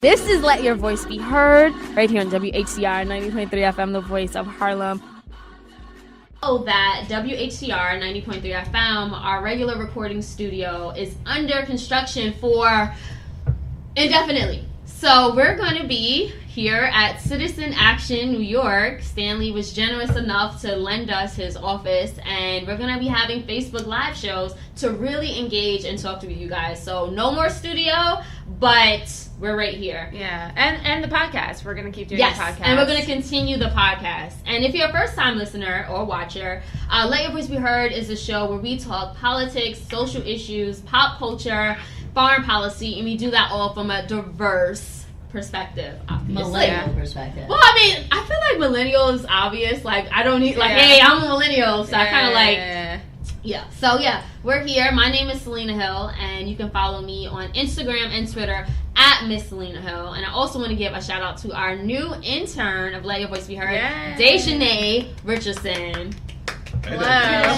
This is Let Your Voice Be Heard, right here on WHCR 90.3 FM, the voice of Harlem. Oh, that WHCR 90.3 FM, our regular recording studio, is under construction for indefinitely. So we're going to be here at Citizen Action, New York. Stanley was generous enough to lend us his office, and we're going to be having Facebook Live shows to really engage and talk to you guys. So no more studio, but we're right here. Yeah, and the podcast. We're going to keep doing the podcast. And we're going to continue the podcast. And if you're a first-time listener or watcher, Let Your Voice Be Heard is a show where we talk politics, social issues, pop culture, foreign policy, and we do that all from a diverse perspective. Millennial perspective. Well, I mean, I feel like millennial is obvious. Like, I don't need, like, hey, I'm a millennial, so I kind of like... Yeah, so yeah, we're here. My name is Selena Hill, and you can follow me on Instagram and Twitter at Miss Selena Hill. And I also want to give a shout out to our new intern of Let Your Voice Be Heard, Dejanay Richardson. Hello.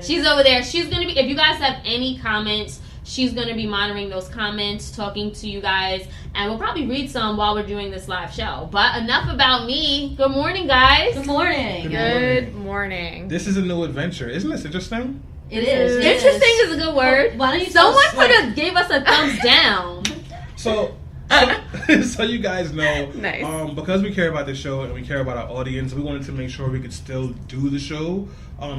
She's over there. She's gonna be. If you guys have any comments, she's gonna be monitoring those comments, talking to you guys, and we'll probably read some while we're doing this live show. But enough about me. Good morning, guys. Good morning. Good morning. This is a new adventure. Isn't this interesting? It is. Interesting is a good word. Well, why don't you Someone gave us a thumbs down. So you guys know, Nice. Because we care about the show and we care about our audience, we wanted to make sure we could still do the show,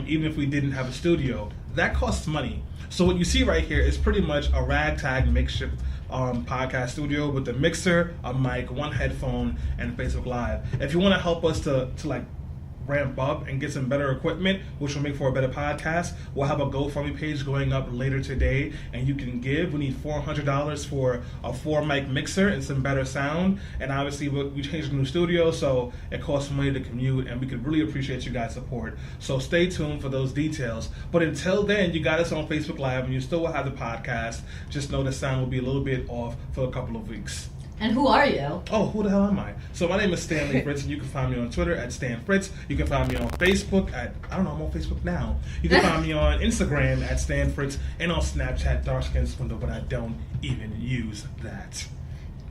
even if we didn't have a studio. That costs money. So what you see right here is pretty much a ragtag makeshift podcast studio with a mixer, a mic, one headphone, and Facebook Live. If you want to help us to like ramp up and get some better equipment, which will make for a better podcast, we'll have a GoFundMe page going up later today, and you can give. We need $400 for a 4-mic mixer and some better sound, and obviously we changed the new studio, so it costs money to commute, and we could really appreciate you guys' support. So stay tuned for those details. But until then, you got us on Facebook Live, and you still will have the podcast. Just know the sound will be a little bit off for a couple of weeks. And who are you? Oh, who the hell am I? So my name is Stanley Fritz, and you can find me on Twitter at Stan Fritz. You can find me on Facebook at, I don't know, I'm on Facebook now. You can find me on Instagram at Stan Fritz, and on Snapchat, Darkskin Swindle, but I don't even use that.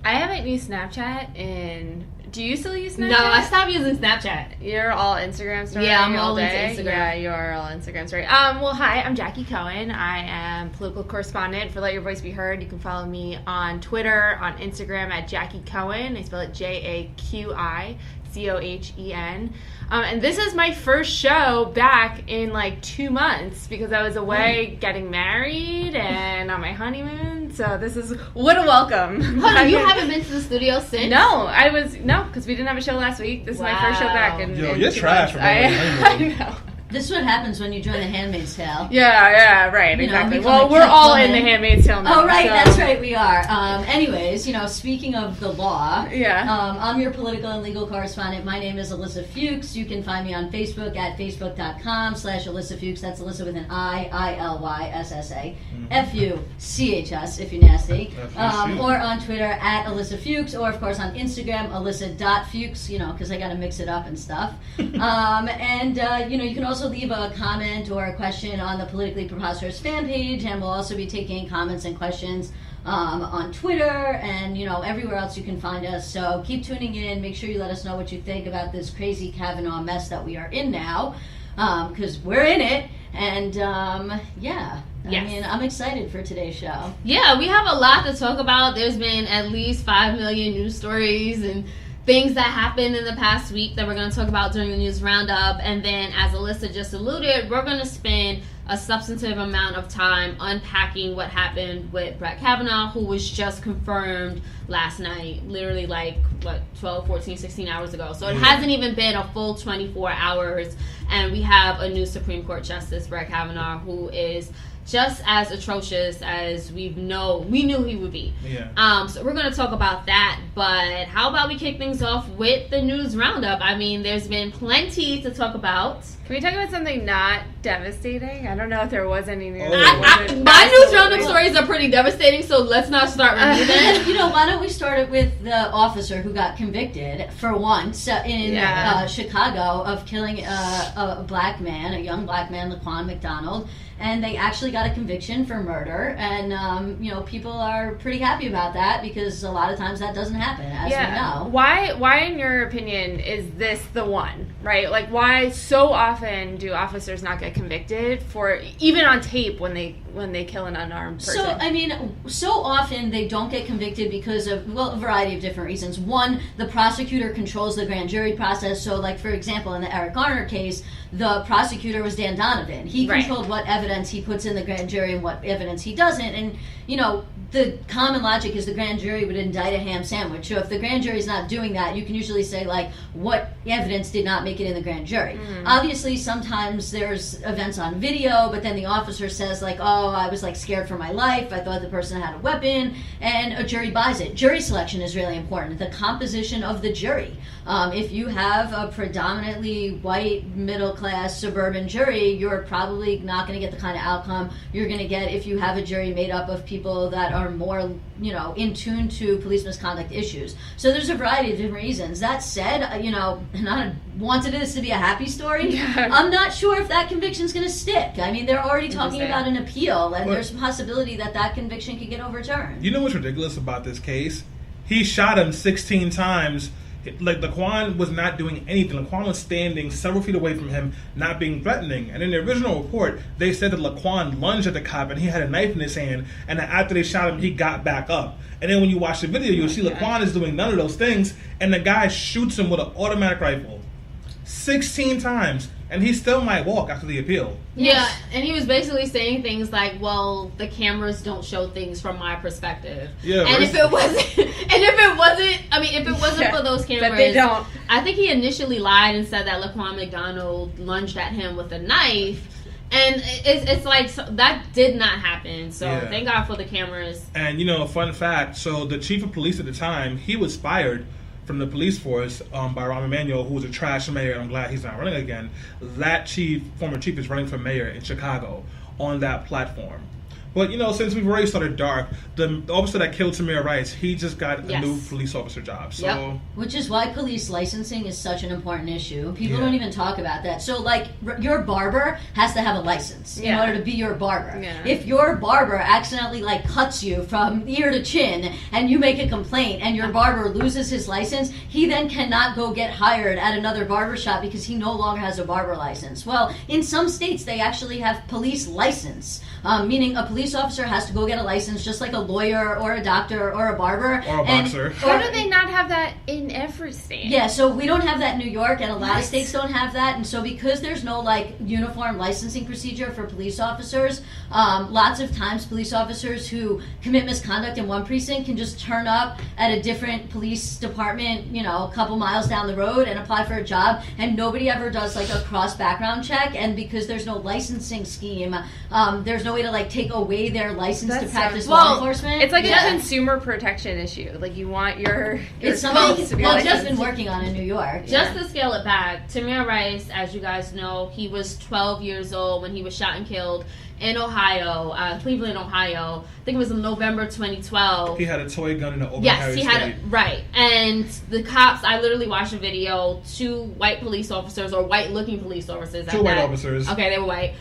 I haven't used Snapchat in... Do you still use Snapchat? No, I stopped using Snapchat. You're all Instagram story? Yeah, I'm all day? into Instagram. Yeah, you are all Instagram story. Well, hi, I'm Jackie Cohen. I am political correspondent for Let Your Voice Be Heard. You can follow me on Twitter, on Instagram at Jackie Cohen. I spell it Jaquicohen. And this is my first show back in like 2 months because I was away getting married and on my honeymoon. So this is what a welcome. You haven't been to the studio since? No, because we didn't have a show last week. This is my first show back. You're trash. I know. This is what happens when you join The Handmaid's Tale. Yeah, right, You know, exactly. become Well, a we're all in woman. The Handmaid's Tale now. Oh, right, so. that's right, we are. Anyways, speaking of the law, I'm your political and legal correspondent. My name is Alyssa Fuchs. You can find me on Facebook at facebook.com/Alyssa Fuchs. That's Alyssa with an ILYSSA. FUCHS if you're nasty. Or on Twitter at Alyssa Fuchs, or of course on Instagram, Alyssa.Fuchs, because I got to mix it up and stuff. You can also leave a comment or a question on the Politically Preposterous fan page, and we'll also be taking comments and questions on Twitter and everywhere else you can find us. So keep tuning in. Make sure you let us know what you think about this crazy Kavanaugh mess that we are in now, because we're in it. And Yes. I mean, I'm excited for today's show. Yeah, we have a lot to talk about. There's been at least 5 million news stories and things that happened in the past week that we're going to talk about during the news roundup. And then, as Alyssa just alluded, we're going to spend a substantive amount of time unpacking what happened with Brett Kavanaugh, who was just confirmed last night, literally 12, 14, 16 hours ago. So it hasn't even been a full 24 hours. And we have a new Supreme Court Justice, Brett Kavanaugh, who is just as atrocious as we knew he would be. Yeah. So we're going to talk about that, but how about we kick things off with the news roundup? I mean, there's been plenty to talk about. Can we talk about something not devastating? I don't know if there was any news. My news roundup stories are pretty devastating, so let's not start with you then. Why don't we start it with the officer who got convicted for once in Chicago of killing a young black man, Laquan McDonald. and they actually got a conviction for murder. And, people are pretty happy about that because a lot of times that doesn't happen, as we know. Why, in your opinion, is this the one, right? Like, why so often do officers not get convicted for, even on tape, when they kill an unarmed person? So often they don't get convicted because of, a variety of different reasons. One, the prosecutor controls the grand jury process. So, like, for example, in the Eric Garner case, the prosecutor was Dan Donovan. He controlled what evidence he puts in the grand jury and what evidence he doesn't. And, the common logic is the grand jury would indict a ham sandwich. So if the grand jury is not doing that, you can usually say, like, what evidence did not make it in the grand jury? Obviously, sometimes there's events on video, but then the officer says, like, oh, I was, like, scared for my life. I thought the person had a weapon, and a jury buys it. Jury selection is really important. The composition of the jury. If you have a predominantly white, middle-class, suburban jury, you're probably not going to get the kind of outcome you're going to get if you have a jury made up of people that are more, in tune to police misconduct issues. So there's a variety of different reasons. That said, and I wanted this to be a happy story. I'm not sure if that conviction's going to stick. I mean, they're already talking about an appeal, and there's a possibility that conviction could get overturned. You know what's ridiculous about this case? He shot him 16 times. Like, Laquan was not doing anything. Laquan was standing several feet away from him, not being threatening. And in the original report, they said that Laquan lunged at the cop and he had a knife in his hand, and that after they shot him, he got back up. And then when you watch the video, you'll see Laquan is doing none of those things, and the guy shoots him with an automatic rifle 16 times, and he still might walk after the appeal. Yeah, and he was basically saying things like, well, the cameras don't show things from my perspective. Yeah, and if it wasn't for those cameras, but they don't. I think he initially lied and said that Laquan McDonald lunged at him with a knife. And it's like, so that did not happen. So thank God for the cameras. And, a fun fact, so the chief of police at the time, he was fired from the police force by Rahm Emanuel, who was a trash mayor, and I'm glad he's not running again. That former chief, is running for mayor in Chicago on that platform. But, since we've already started dark, the officer that killed Tamir Rice, he just got a new police officer job. So, which is why police licensing is such an important issue. People don't even talk about that. So, like, your barber has to have a license in order to be your barber. Yeah. If your barber accidentally, like, cuts you from ear to chin and you make a complaint and your barber loses his license, he then cannot go get hired at another barber shop because he no longer has a barber license. Well, in some states, they actually have police license, meaning a police officer has to go get a license just like a lawyer or a doctor or a barber. Or a boxer. How do they not have that in every state? Yeah, so we don't have that in New York, and a lot of states don't have that. And so because there's no, like, uniform licensing procedure for police officers, lots of times police officers who commit misconduct in one precinct can just turn up at a different police department, a couple miles down the road and apply for a job, and nobody ever does, like, a cross background check. And because there's no licensing scheme, there's no way to, like, take away their license to practice law enforcement. It's like a consumer protection issue. Like, you want your it's something to be just been working on in New York. Just to scale it back, Tamir Rice, as you guys know, he was 12 years old when he was shot and killed in Ohio, Cleveland, Ohio. I think it was in November 2012. He had a toy gun in the open carry state. Right. And the cops, I literally watched a video, 2 white police officers, or white-looking police officers. 2 white officers. Okay, they were white.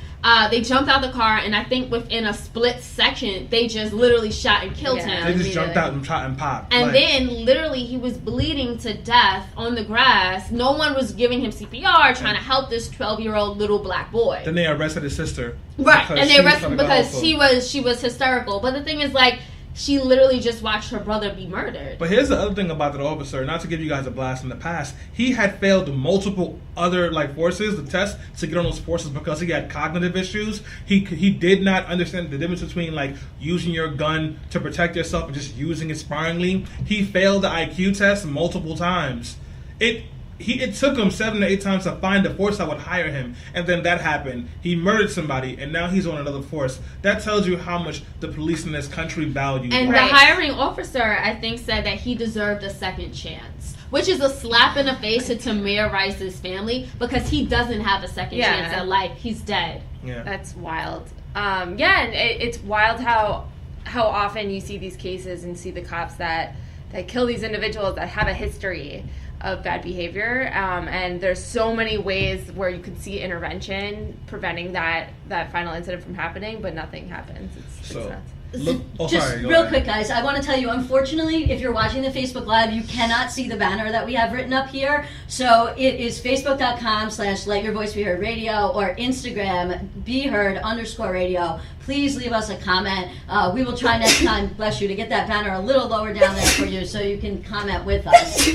They jumped out the car, and I think within a split second, they just literally shot and killed him. They just jumped out and shot and popped. And then, literally, he was bleeding to death on the grass. No one was giving him CPR, trying to help this 12-year-old little black boy. Then they arrested his sister. Right, and they arrested him because she was hysterical. But the thing is, like, she literally just watched her brother be murdered. But here's the other thing about that officer, not to give you guys a blast in the past, he had failed multiple other, like, forces, the test to get on those forces because he had cognitive issues. He did not understand the difference between, like, using your gun to protect yourself and just using it sparingly. He failed the IQ test multiple times. It took him 7 to 8 times to find a force that would hire him, and then that happened. He murdered somebody, and now he's on another force. That tells you how much the police in this country value. And the hiring officer, I think, said that he deserved a second chance, which is a slap in the face to Tamir Rice's family because he doesn't have a second chance at life. He's dead. Yeah, that's wild. And it's wild how often you see these cases and see the cops that kill these individuals that have a history of bad behavior, and there's so many ways where you could see intervention preventing that final incident from happening, but nothing happens. It's nuts. Real quick, guys, I want to tell you, unfortunately, if you're watching the Facebook Live, you cannot see the banner that we have written up here. So it is facebook.com/letyourvoicebeheardradio or Instagram _radio. Please leave us a comment. We will try next time, bless you, to get that banner a little lower down there for you so you can comment with us.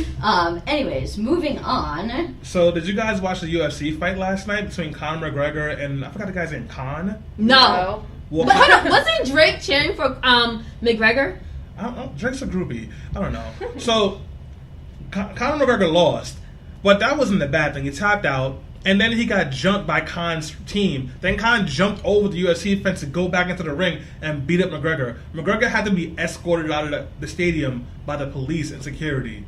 Anyways, moving on. So did you guys watch the UFC fight last night between Conor McGregor and, I forgot the guy's name, Khan? No. Well, but hold on, wasn't Drake cheering for McGregor? I don't know. Drake's a groupie. I don't know. So, Conor McGregor lost, but that wasn't the bad thing. He tapped out, and then he got jumped by Khan's team. Then Khan jumped over the UFC fence to go back into the ring and beat up McGregor. McGregor had to be escorted out of the stadium by the police and security.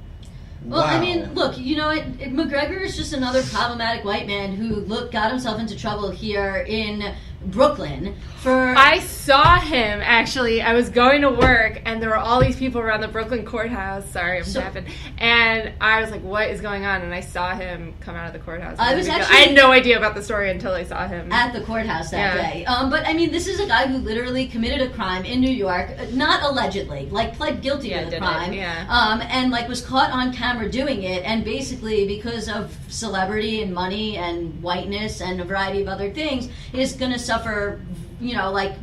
Well, wow. I mean, look, you know, McGregor is just another problematic white man who got himself into trouble here in Brooklyn I saw him, actually. I was going to work, and there were all these people around the Brooklyn courthouse. Sorry, I'm tapping. And I was like, what is going on? And I saw him come out of the courthouse. I had no idea about the story until I saw him at the courthouse that day. But, I mean, this is a guy who literally committed a crime in New York, not allegedly, pled guilty to the crime. And, was caught on camera doing it, and basically, because of celebrity and money and whiteness and a variety of other things, is going to suffer,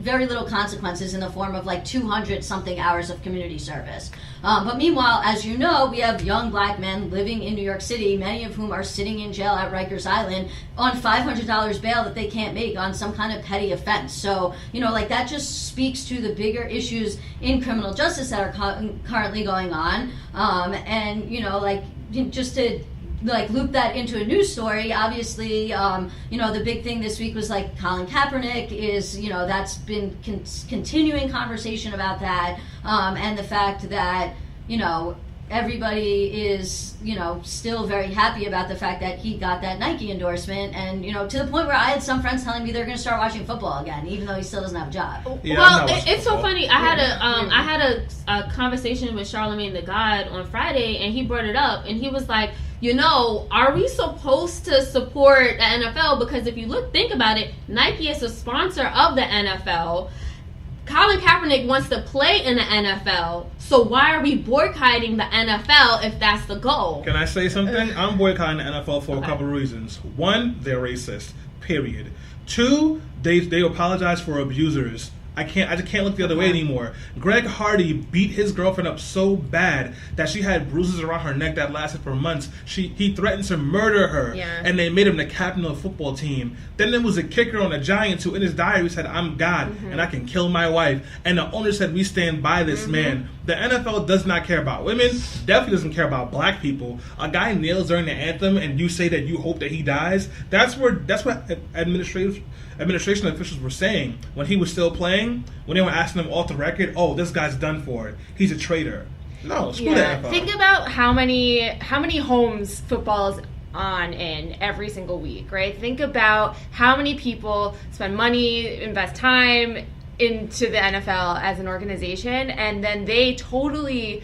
very little consequences in the form of 200-something hours of community service. But meanwhile, as you know, we have young black men living in New York City, many of whom are sitting in jail at Rikers Island on $500 bail that they can't make on some kind of petty offense. So, that just speaks to the bigger issues in criminal justice that are currently going on. Just to loop that into a news story, obviously, the big thing this week was Colin Kaepernick is, that's been continuing conversation about that, and the fact that, everybody is, still very happy about the fact that he got that Nike endorsement, and, to the point where I had some friends telling me they're going to start watching football again, even though he still doesn't have a job. Yeah, well, it's so funny. I had a conversation with Charlamagne the God on Friday, and he brought it up, and he was like, are we supposed to support the NFL? Because if you think about it, Nike is a sponsor of the NFL. Colin Kaepernick wants to play in the NFL, so why are we boycotting the NFL if that's the goal? Can I say something? I'm boycotting the NFL for a couple of reasons. One, they're racist, period. Two, they apologize for abusers. I just can't look the other way anymore. Greg Hardy beat his girlfriend up so bad that she had bruises around her neck that lasted for months. He threatened to murder her, and they made him the captain of the football team. Then there was a kicker on the Giants who in his diary said, I'm God, and I can kill my wife. And the owner said, we stand by this man. The NFL does not care about women, definitely doesn't care about black people. A guy kneels during the anthem and you say that you hope that he dies. That's what administration officials were saying when he was still playing, when they were asking him off the record, oh, this guy's done for it. He's a traitor. No, screw the NFL. Think about how many homes football is on in every single week, right? Think about how many people spend money, invest time into the NFL as an organization, and then they totally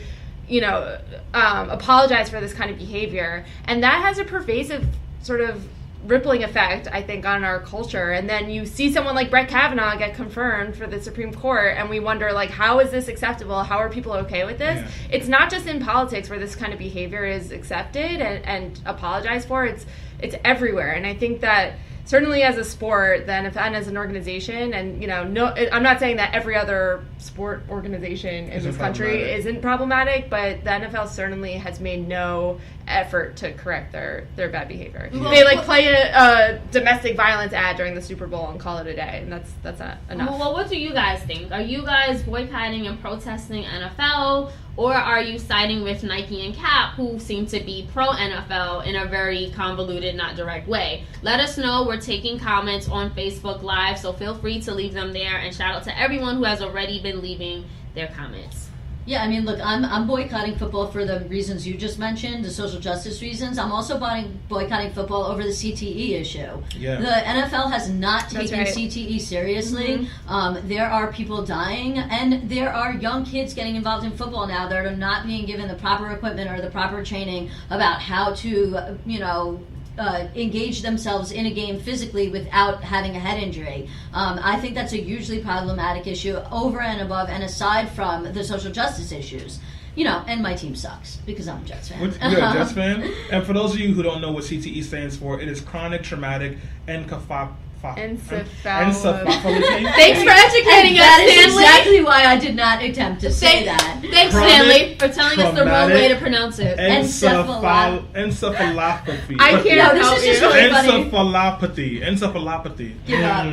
apologize for this kind of behavior, and that has a pervasive sort of rippling effect, I think, on our culture. And then you see someone like Brett Kavanaugh get confirmed for the Supreme Court, and we wonder, how is this acceptable? How are people okay with this? Yeah. It's not just in politics where this kind of behavior is accepted and apologized for. It's everywhere. And I think that certainly as a sport, the NFL, and as an organization, and I'm not saying that every other sport organization in this country isn't problematic, but the NFL certainly has made no effort to correct their bad behavior. Yeah. They play a domestic violence ad during the Super Bowl and call it a day, and that's not enough. Well, what do you guys think? Are you guys boycotting and protesting NFL? Or are you siding with Nike and Cap, who seem to be pro-NFL in a very convoluted, not direct way? Let us know. We're taking comments on Facebook Live, so feel free to leave them there. And shout out to everyone who has already been leaving their comments. Yeah, I mean, look, I'm boycotting football for the reasons you just mentioned, the social justice reasons. I'm also boycotting football over the CTE issue. Yeah. The NFL has not taken right. CTE seriously. Mm-hmm. There are people dying, and there are young kids getting involved in football now that are not being given the proper equipment or the proper training about how to, engage themselves in a game physically without having a head injury. I think that's a hugely problematic issue over and above and aside from the social justice issues. And my team sucks because I'm a Jets fan. You're a Jets fan? And for those of you who don't know what CTE stands for, it is chronic traumatic encephalopathy. Thanks for educating us, That is Stanley. exactly why I did not attempt to say that. Thanks, Stanley, for telling us the wrong way to pronounce it. Encephalopathy. I can't help this is just you. really funny. Encephalopathy. Give up.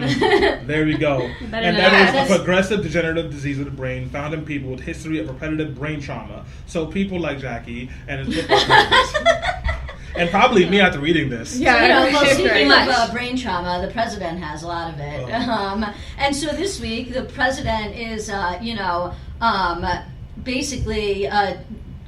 There we go. Better And than that that. is a progressive degenerative disease of the brain found in people with history of repetitive brain trauma. So people like Jackie and his football players. And probably me after reading this. Yeah, Speaking of brain trauma, the president has a lot of it. Oh. And so this week, the president is, basically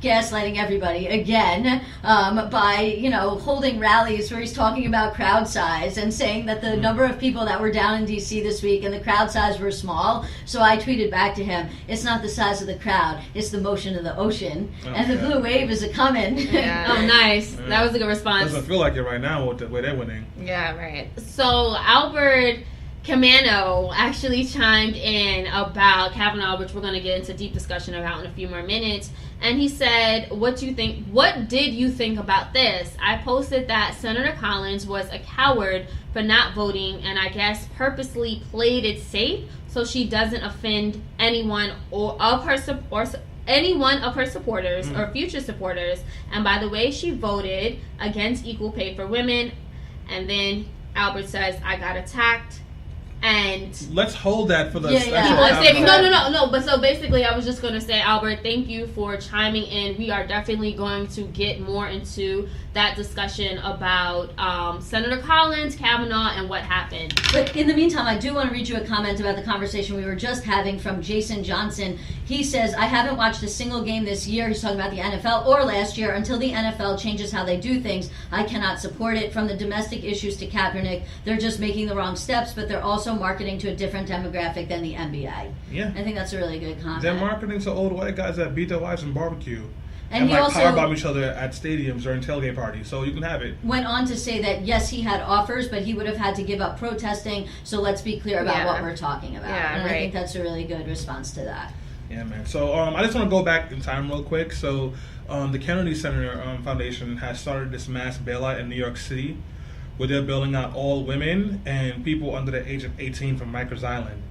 gaslighting everybody again by, holding rallies where he's talking about crowd size and saying that the number of people that were down in D.C. this week and the crowd size were small. So I tweeted back to him, it's not the size of the crowd, it's the motion of the ocean. Okay. And the blue wave is a-coming. Yeah. Oh, nice. That was a good response. Doesn't feel like it right now with the way they're winning. Yeah, right. So Albert Kavanaugh actually chimed in about Kavanaugh, which we're going to get into deep discussion about in a few more minutes. And he said, what did you think about this? I posted that Senator Collins was a coward for not voting and I guess purposely played it safe so she doesn't offend anyone of her supporters or future supporters. And by the way, she voted against equal pay for women. And then Albert says, I got attacked. And let's hold that for the special. No. But so basically, I was just going to say, Albert, thank you for chiming in. We are definitely going to get more into that discussion about Senator Collins, Kavanaugh, and what happened. But in the meantime, I do want to read you a comment about the conversation we were just having from Jason Johnson. He says, I haven't watched a single game this year, he's talking about the NFL, or last year, until the NFL changes how they do things. I cannot support it. From the domestic issues to Kaepernick, they're just making the wrong steps, but they're also marketing to a different demographic than the NBA. Yeah. I think that's a really good comment. They're marketing to old white guys that beat their wives in barbecue. And he also powerbomb each other at stadiums during tailgate parties, so you can have it. Went on to say that, yes, he had offers, but he would have had to give up protesting, so let's be clear about what we're talking about. Yeah, and right. I think that's a really good response to that. Yeah, man. So I just want to go back in time real quick. So the Kennedy Center Foundation has started this mass bailout in New York City where they're bailing out all women and people under the age of 18 from Rikers Island.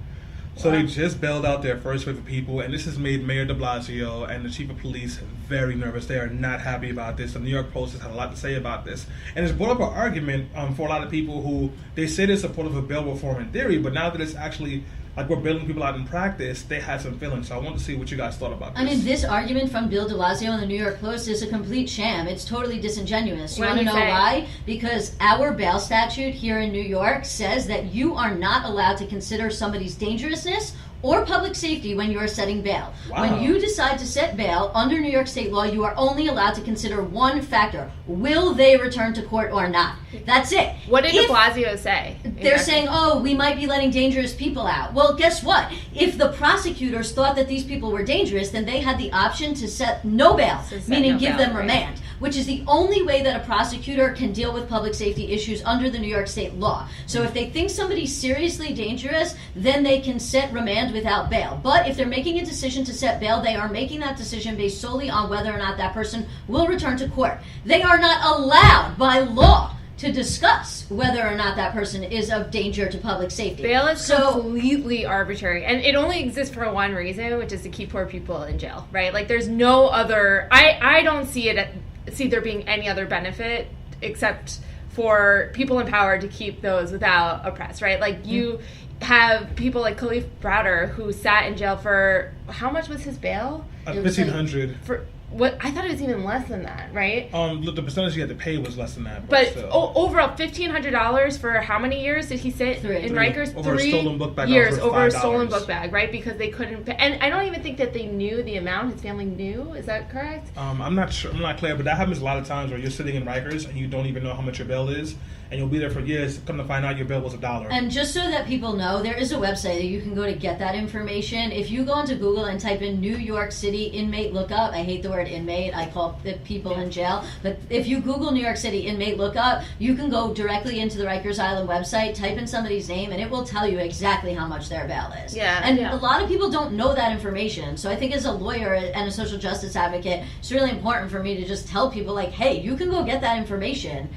So they just bailed out their first wave of people, and this has made Mayor de Blasio and the chief of police very nervous. They are not happy about this. The New York Post has had a lot to say about this. And it's brought up an argument for a lot of people who, they say they're supportive of bail reform in theory, but now that it's actually, like, we're bailing people out in practice, they had some feelings. So I want to see what you guys thought about this. I mean, this argument from Bill de Blasio in the New York Post is a complete sham. It's totally disingenuous. You want to know why? Because our bail statute here in New York says that you are not allowed to consider somebody's dangerousness or public safety when you are setting bail. Wow. When you decide to set bail under New York state law, you are only allowed to consider one factor. Will they return to court or not? That's it. What did de Blasio say? They're saying, we might be letting dangerous people out. Well, guess what? If the prosecutors thought that these people were dangerous, then they had the option to set no bail, meaning give them remand, which is the only way that a prosecutor can deal with public safety issues under the New York state law. So if they think somebody's seriously dangerous, then they can set remand without bail. But if they're making a decision to set bail, they are making that decision based solely on whether or not that person will return to court. They are not allowed by law to discuss whether or not that person is of danger to public safety. Bail is completely arbitrary, and it only exists for one reason, which is to keep poor people in jail, right? Like, there's no other. I don't see there being any other benefit except for people in power to keep those without oppress, right? Like, you have people like Khalif Browder who sat in jail for, how much was his bail? $1,500. What I thought it was even less than that, right? The percentage you had to pay was less than that. But overall, $1,500 for how many years did he sit in Rikers? Over 3 stolen book bag years over a stolen book bag, right? Because they couldn't pay. And I don't even think that they knew the amount his family knew. Is that correct? I'm not sure. I'm not clear, but that happens a lot of times where you're sitting in Rikers and you don't even know how much your bail is, and you'll be there for years. Come to find out, your bill was $1. And just so that people know, there is a website that you can go to get that information. If you go into Google and type in New York City inmate lookup, I hate the word inmate. I call the people in jail. But if you Google New York City inmate lookup, you can go directly into the Rikers Island website, type in somebody's name, and it will tell you exactly how much their bail is. And a lot of people don't know that information. So I think as a lawyer and a social justice advocate, it's really important for me to just tell people, like, hey, you can go get that information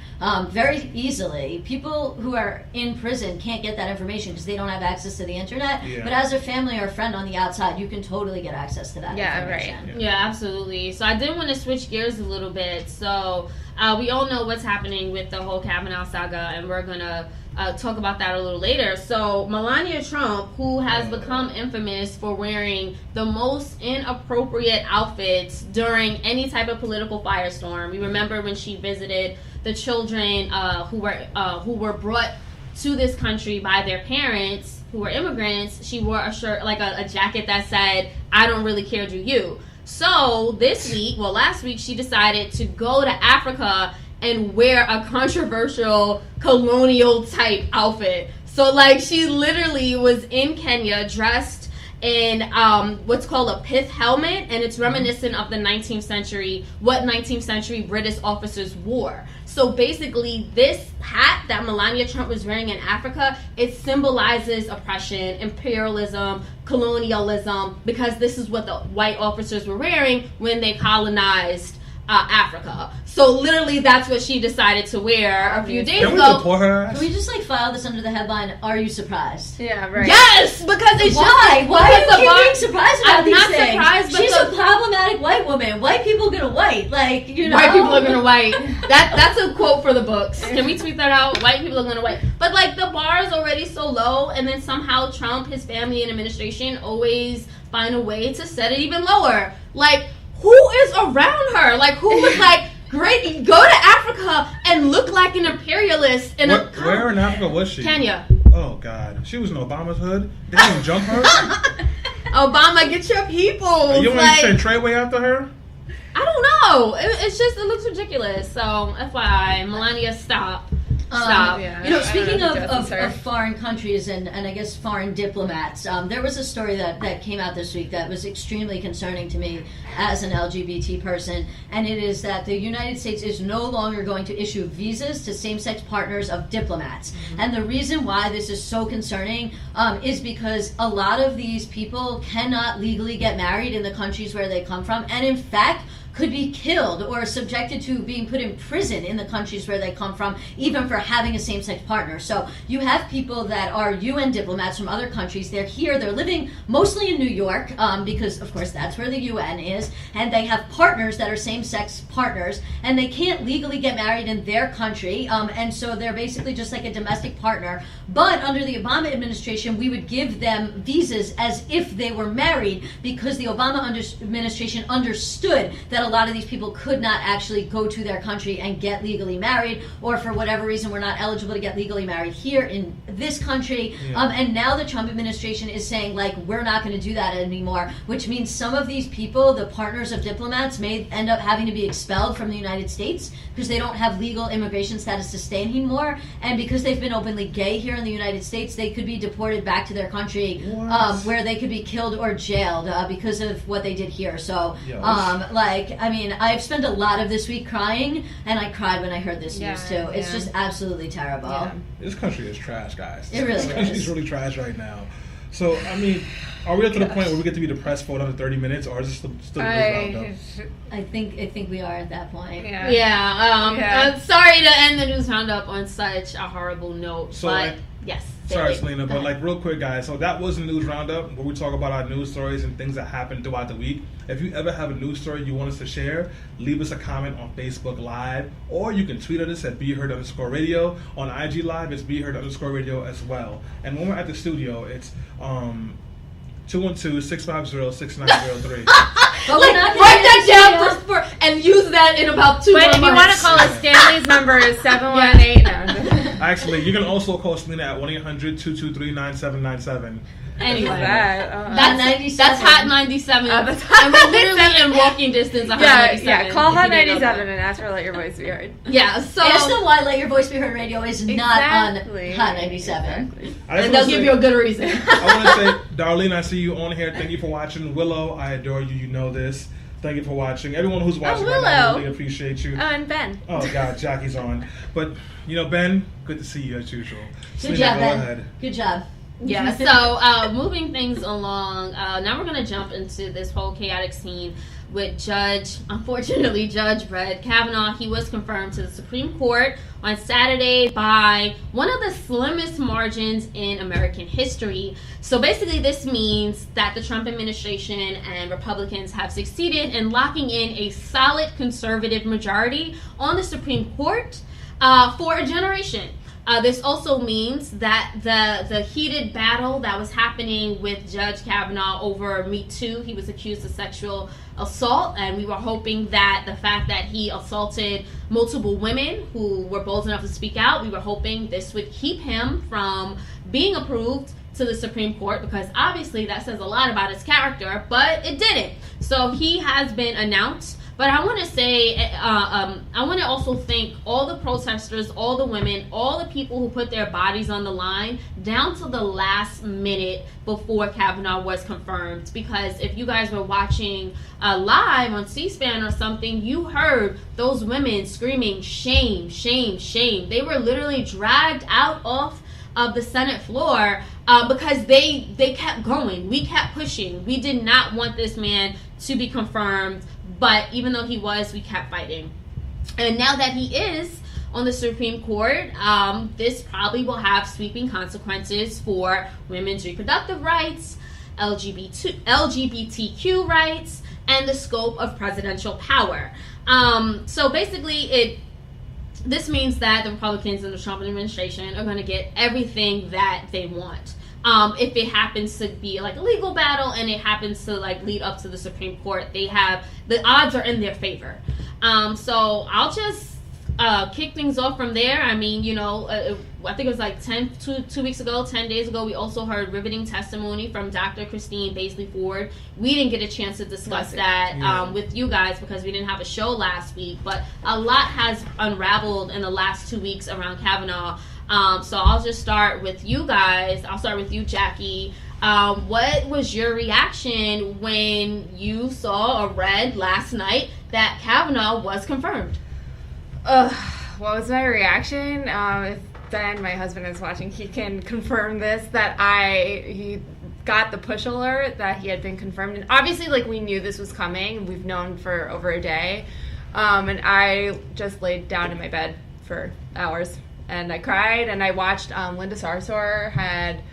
very easily. People who are in prison can't get that information because they don't have access to the internet. But as a family or friend on the outside, you can totally get access to that information. Right. Yeah, absolutely. So I did want to switch gears a little bit. So we all know what's happening with the whole Kavanaugh saga, and we're going to talk about that a little later. So Melania Trump, who has become infamous for wearing the most inappropriate outfits during any type of political firestorm. We remember when she visited the children who were brought to this country by their parents who were immigrants. She wore a shirt, like a jacket that said, "I don't really care, do you?" So last week, she decided to go to Africa and wear a controversial colonial type outfit. So like, she literally was in Kenya dressed in what's called a pith helmet, and it's reminiscent of the 19th century, what 19th century British officers wore. So basically, this hat that Melania Trump was wearing in Africa, it symbolizes oppression, imperialism, colonialism, because this is what the white officers were wearing when they colonized Africa. So literally, that's what she decided to wear a few days ago. Can we just file this under the headline, "Are you surprised?" Yeah, right. Yes, because it's why are you being surprised about these things? I'm not surprised. She's a problematic white woman. White people gonna white, like, you know. White people are gonna white. That's a quote for the books. Can we tweet that out? White people are gonna white. But like, the bar is already so low, and then somehow Trump, his family, and administration always find a way to set it even lower. Like, who is around her? Like, who was like, great, go to Africa and look like an imperialist in where in Africa was she? Kenya. Oh God, she was in Obama's hood. They didn't jump her. Obama, get your people. You want to send Treyway after her? I don't know. It looks ridiculous. So FYI, Melania, stop. Speaking of foreign countries and I guess foreign diplomats, there was a story that came out this week that was extremely concerning to me as an LGBT person, and it is that the United States is no longer going to issue visas to same-sex partners of diplomats. And the reason why this is so concerning is because a lot of these people cannot legally get married in the countries where they come from, and in fact could be killed or subjected to being put in prison in the countries where they come from, even for having a same-sex partner. So you have people that are UN diplomats from other countries. They're here, they're living mostly in New York, because of course that's where the UN is, and they have partners that are same-sex partners, and they can't legally get married in their country, and so they're basically just like a domestic partner. But under the Obama administration, we would give them visas as if they were married, because the Obama administration understood that a lot of these people could not actually go to their country and get legally married, or for whatever reason were not eligible to get legally married here in this country. And now the Trump administration is saying, like, we're not going to do that anymore, which means some of these people, the partners of diplomats, may end up having to be expelled from the United States because they don't have legal immigration status to stay anymore, and because they've been openly gay here in the United States, they could be deported back to their country, where they could be killed or jailed because of what they did here. So, I've spent a lot of this week crying, and I cried when I heard this news too. It's just absolutely terrible. This country is trash, guys. It really is. This country is really trash right now. So, are we up to the point where we get to be depressed for another 30 minutes, or is this still I think we are at that point. I'm sorry to end the news roundup on such a horrible note, yes. Sorry, Selena, but real quick, guys. So that was the news roundup where we talk about our news stories and things that happened throughout the week. If you ever have a news story you want us to share, leave us a comment on Facebook Live, or you can tweet at us at BeHeard_radio. On IG Live, it's BeHeard_radio as well. And when we're at the studio, it's 212-650-6903. But like, write that down and use that in about 2 months. But if you want to call us, Stanley's number is 718. No. Actually, you can also call Selena at 1-800-223-9797. Anyway, that's 97. That's Hot 97. That's and we're literally in walking distance of Hot 97. Yeah, call Hot 97 and ask for Let Your Voice Be Heard. Yeah, so ask them why Let Your Voice Be Heard radio is not on Hot 97. Exactly. And they'll give you a good reason. I want to say, Darlene, I see you on here. Thank you for watching. Willow, I adore you. You know this. Thank you for watching. Everyone who's watching right now, I really appreciate you. Oh, and Ben. Oh, God, Jackie's on. But, Ben, good to see you as usual. Good job, Ben. Ahead. Good job. Yeah, so moving things along, now we're going to jump into this whole chaotic scene with Judge Brett Kavanaugh. He was confirmed to the Supreme Court on Saturday by one of the slimmest margins in American history. So basically this means that the Trump administration and Republicans have succeeded in locking in a solid conservative majority on the Supreme Court for a generation. This also means that the heated battle that was happening with Judge Kavanaugh over Me Too, he was accused of sexual assault, and we were hoping that the fact that he assaulted multiple women who were bold enough to speak out, we were hoping this would keep him from being approved to the Supreme Court, because obviously that says a lot about his character, but it didn't. So he has been announced. But I want to say, I want to also thank all the protesters, all the women, all the people who put their bodies on the line down to the last minute before Kavanaugh was confirmed. Because if you guys were watching live on C-SPAN or something, you heard those women screaming, shame, shame, shame. They were literally dragged out of the Senate floor because they kept going. We kept pushing. We did not want this man to be confirmed. But even though he was, we kept fighting. And now that he is on the Supreme Court, this probably will have sweeping consequences for women's reproductive rights, LGBTQ rights, and the scope of presidential power. So basically, this means that the Republicans and the Trump administration are going to get everything that they want. If it happens to be like a legal battle and it happens to like lead up to the Supreme Court, the odds are in their favor. So I'll just kick things off from there. I mean, I think it was like 10 days ago, we also heard riveting testimony from Dr. Christine Baisley Ford. We didn't get a chance to discuss that with you guys because we didn't have a show last week, but a lot has unraveled in the last 2 weeks around Kavanaugh. So I'll just start with you guys. I'll start with you, Jackie. What was your reaction when you saw or read last night that Kavanaugh was confirmed? What was my reaction? If Ben, my husband, is watching, he can confirm this, that he got the push alert that he had been confirmed. And obviously, we knew this was coming. We've known for over a day. And I just laid down in my bed for hours. And I cried, and I watched Linda Sarsour had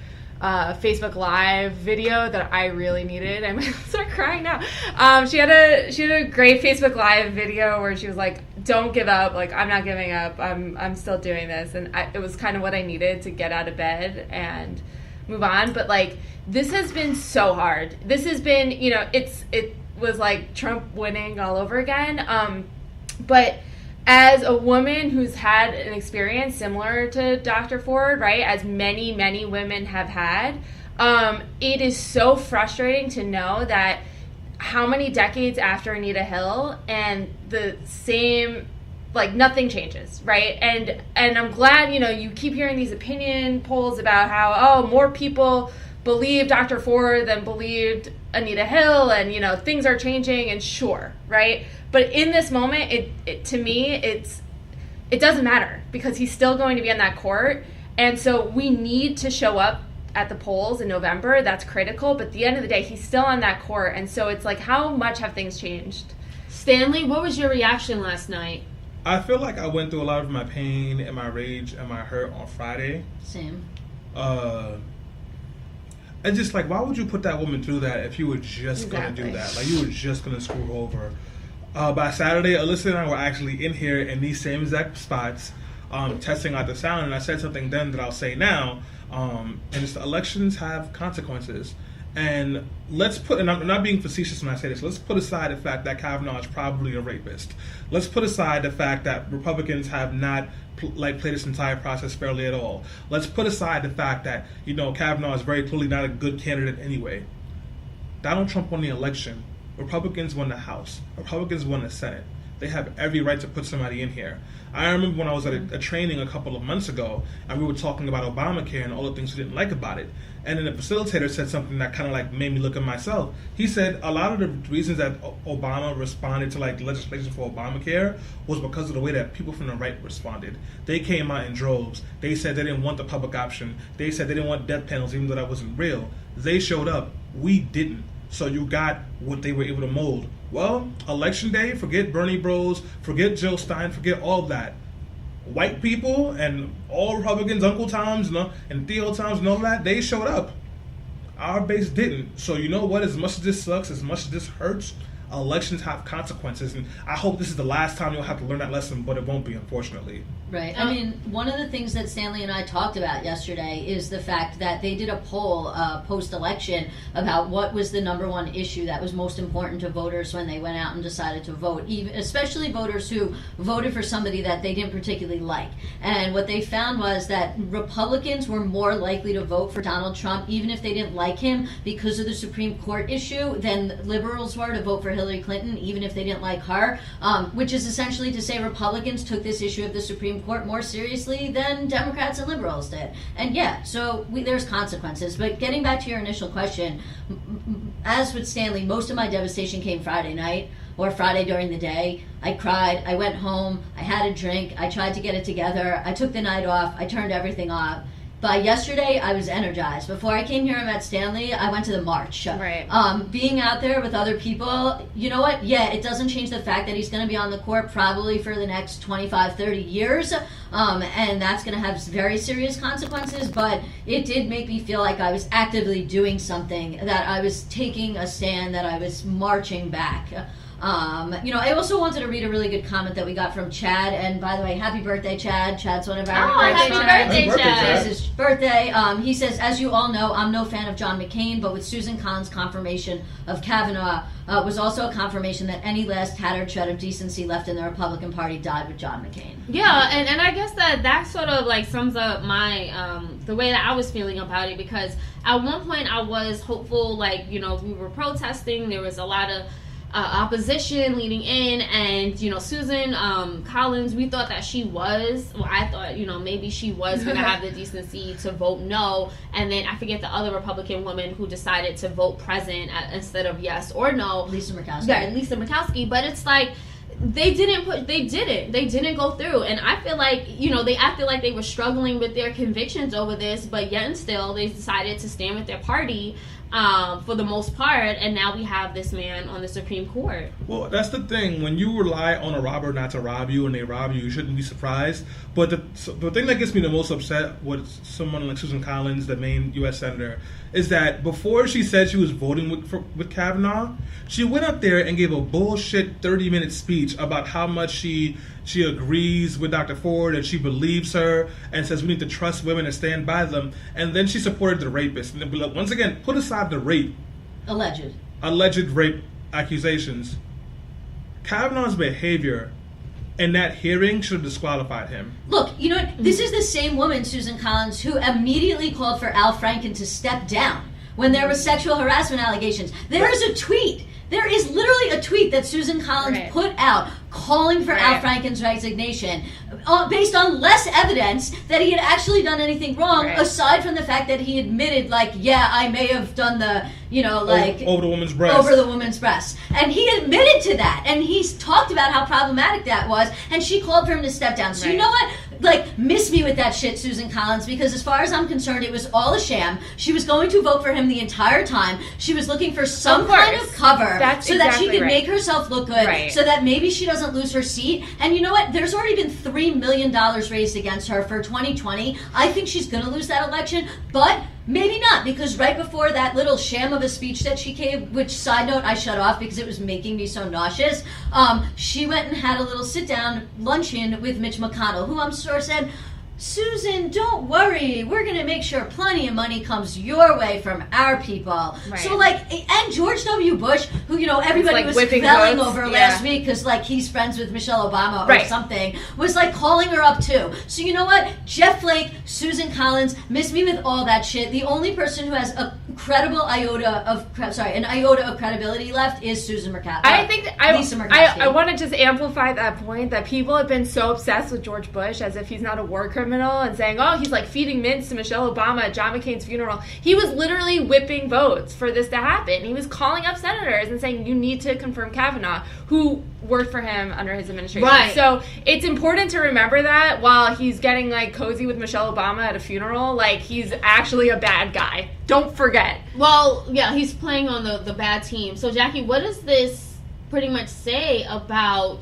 a Facebook Live video that I really needed. I might start crying now. She had a great Facebook Live video where she was like, "Don't give up. I'm not giving up. I'm still doing this." And it was kind of what I needed to get out of bed and move on. But this has been so hard. This has been, it was like Trump winning all over again. But as a woman who's had an experience similar to Dr. Ford, right, as many, many women have had, it is so frustrating to know that how many decades after Anita Hill and the same, nothing changes, right? And I'm glad, you keep hearing these opinion polls about how, more people believe Dr. Ford than believed Anita Hill, and, things are changing, and sure, right? But in this moment, to me, it doesn't matter because he's still going to be on that court. And so we need to show up at the polls in November. That's critical. But at the end of the day, he's still on that court. And so it's how much have things changed? Stanley, what was your reaction last night? I feel like I went through a lot of my pain and my rage and my hurt on Friday. Same. And just why would you put that woman through that if you were just going to do that? You were just going to screw her over. By Saturday, Alyssa and I were actually in here in these same exact spots testing out the sound, and I said something then that I'll say now, and it's the elections have consequences. And let's put, and I'm not being facetious when I say this, let's put aside the fact that Kavanaugh is probably a rapist. Let's put aside the fact that Republicans have not played this entire process fairly at all. Let's put aside the fact that, Kavanaugh is very clearly not a good candidate anyway. Donald Trump won the election. Republicans won the House. Republicans won the Senate. They have every right to put somebody in here. I remember when I was at a training a couple of months ago, and we were talking about Obamacare and all the things we didn't like about it. And then the facilitator said something that kind of made me look at myself. He said a lot of the reasons that Obama responded to legislation for Obamacare was because of the way that people from the right responded. They came out in droves. They said they didn't want the public option. They said they didn't want death penalties, even though that wasn't real. They showed up. We didn't. So you got what they were able to mold. Well, election day, forget Bernie Bros, forget Jill Stein, forget all that. White people and all Republicans, Uncle Toms and Theo Toms and all that, they showed up. Our base didn't. So you know what? As much as this sucks, as much as this hurts, elections have consequences. And I hope this is the last time you'll have to learn that lesson, but it won't be, unfortunately. Right. I mean, one of the things that Stanley and I talked about yesterday is the fact that they did a poll post-election about what was the number one issue that was most important to voters when they went out and decided to vote, especially voters who voted for somebody that they didn't particularly like. And what they found was that Republicans were more likely to vote for Donald Trump, even if they didn't like him, because of the Supreme Court issue, than liberals were to vote for Hillary Clinton, even if they didn't like her, which is essentially to say Republicans took this issue of the Supreme Court more seriously than Democrats and liberals did. And so there's consequences. But getting back to your initial question, as with Stanley, most of my devastation came Friday night or Friday during the day. I cried. I went home. I had a drink. I tried to get it together. I took the night off. I turned everything off. By yesterday, I was energized. Before I came here and met Stanley, I went to the march. Right. Being out there with other people, you know what? Yeah, it doesn't change the fact that he's going to be on the court probably for the next 25, 30 years. And that's going to have very serious consequences. But it did make me feel like I was actively doing something, that I was taking a stand, that I was marching back. I also wanted to read a really good comment that we got from Chad. And by the way, happy birthday, Chad. Chad's one of our happy birthday, Chad. It's his birthday. He says, as you all know, I'm no fan of John McCain, but with Susan Collins' confirmation of Kavanaugh was also a confirmation that any last tattered shred of decency left in the Republican Party died with John McCain. Yeah, and I guess that sort of sums up my the way that I was feeling about it, because at one point I was hopeful, we were protesting, there was a lot of opposition leading in, and Susan Collins, we thought that I thought maybe she was going to have the decency to vote no, and then I forget the other Republican woman who decided to vote present instead of yes or no, Lisa Murkowski. Yeah, Lisa Murkowski. But it's they didn't go through, and I feel like they acted like they were struggling with their convictions over this, but yet and still they decided to stand with their party for the most part, and now we have this man on the Supreme Court. Well, that's the thing. When you rely on a robber not to rob you, and they rob you, you shouldn't be surprised. But the thing that gets me the most upset with someone like Susan Collins, the main U.S. Senator, is that before she said she was voting with Kavanaugh, she went up there and gave a bullshit 30-minute speech about how much she agrees with Dr. Ford and she believes her and says we need to trust women and stand by them. And then she supported the rapist. And once again, put aside the rape. Alleged rape accusations. Kavanaugh's behavior in that hearing should have disqualified him. Look, you know what? This is the same woman, Susan Collins, who immediately called for Al Franken to step down when there were sexual harassment allegations. There is a tweet. There is literally a tweet that Susan Collins put out calling for Al Franken's resignation based on less evidence that he had actually done anything wrong, aside from the fact that he admitted, I may have done the, over the woman's breast. Over the woman's breast. And he admitted to that. And he's talked about how problematic that was. And she called for him to step down. So you know what? Miss me with that shit, Susan Collins, because as far as I'm concerned, it was all a sham. She was going to vote for him the entire time. She was looking for some kind of cover so that she could make herself look good, so that maybe she doesn't lose her seat. And you know what? There's already been $3 million raised against her for 2020. I think she's going to lose that election, but maybe not, because right before that little sham of a speech that she gave, which, side note, I shut off because it was making me so nauseous, she went and had a little sit-down luncheon with Mitch McConnell, who I'm sure said, Susan, don't worry. We're going to make sure plenty of money comes your way from our people. Right. So, and George W. Bush, who, everybody was felling over last week because, he's friends with Michelle Obama or something, was, calling her up, too. So, you know what? Jeff Flake, Susan Collins, miss me with all that shit. The only person who has a credible iota of credibility left is Susan Murkowski. I think Lisa Murkowski. I want to just amplify that point that people have been so obsessed with George Bush as if he's not a war criminal and saying, oh, he's feeding mints to Michelle Obama at John McCain's funeral. He was literally whipping votes for this to happen. He was calling up senators and saying, you need to confirm Kavanaugh, who worked for him under his administration. Right. So it's important to remember that while he's getting cozy with Michelle Obama at a funeral, he's actually a bad guy. Don't forget. Well, yeah, he's playing on the bad team. So, Jackie, what does this pretty much say about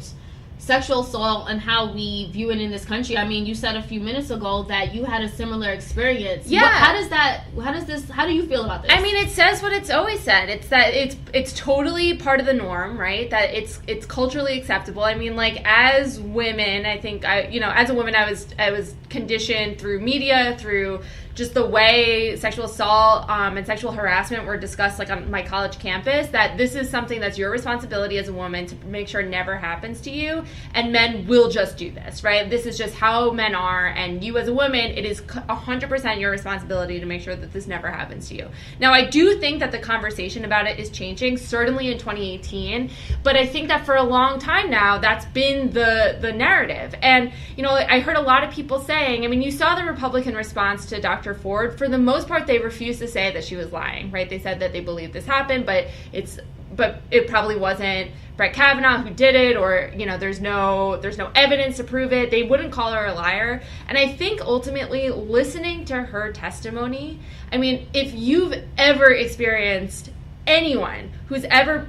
sexual assault and how we view it in this country? I mean, you said a few minutes ago that you had a similar experience. Yeah. How do you feel about this? I mean, it says what it's always said. It's that it's totally part of the norm, right? That it's culturally acceptable. I mean, as women, I think as a woman, I was conditioned through media, through just the way sexual assault and sexual harassment were discussed on my college campus, that this is something that's your responsibility as a woman to make sure it never happens to you, and men will just do this, right? This is just how men are, and you as a woman, it is 100% your responsibility to make sure that this never happens to you. Now, I do think that the conversation about it is changing, certainly in 2018, but I think that for a long time now, that's been the narrative. And, I heard a lot of people saying, I mean, you saw the Republican response to Dr. Ford. For the most part, they refused to say that she was lying, right? They said that they believed this happened, but it probably wasn't Brett Kavanaugh who did it, or there's no evidence to prove it. They wouldn't call her a liar. And I think ultimately listening to her testimony, I mean, if you've ever experienced anyone who's ever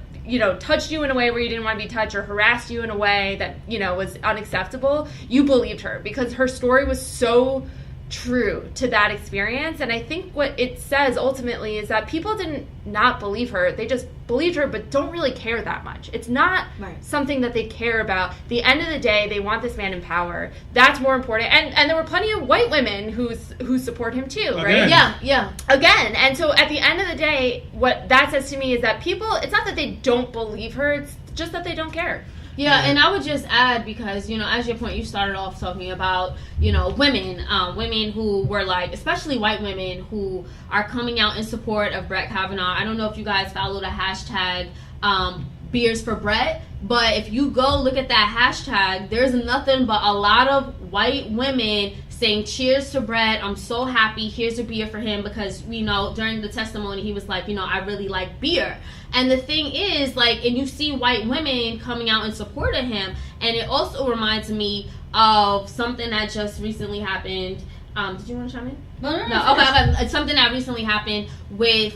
touched you in a way where you didn't want to be touched, or harassed you in a way that was unacceptable, you believed her, because her story was so true to that experience. And I think what it says ultimately is that people didn't not believe her. They just believed her, but don't really care that much. It's not something that they care about. At the end of the day, they want this man in power. That's more important. And there were plenty of white women who support him too, right? Yeah. Again. And so at the end of the day, what that says to me is that people, it's not that they don't believe her, it's just that they don't care. Yeah, and I would just add, because, as your point, you started off talking about, women who were especially white women who are coming out in support of Brett Kavanaugh. I don't know if you guys followed a hashtag, Beers for Brett, but if you go look at that hashtag, there's nothing but a lot of white women saying cheers to Brett. I'm so happy. Here's a beer for him, because during the testimony he was like, I really like beer. And the thing is, and you see white women coming out in support of him, and it also reminds me of something that just recently happened. Did you want to chime in? No. Okay. It's something that recently happened with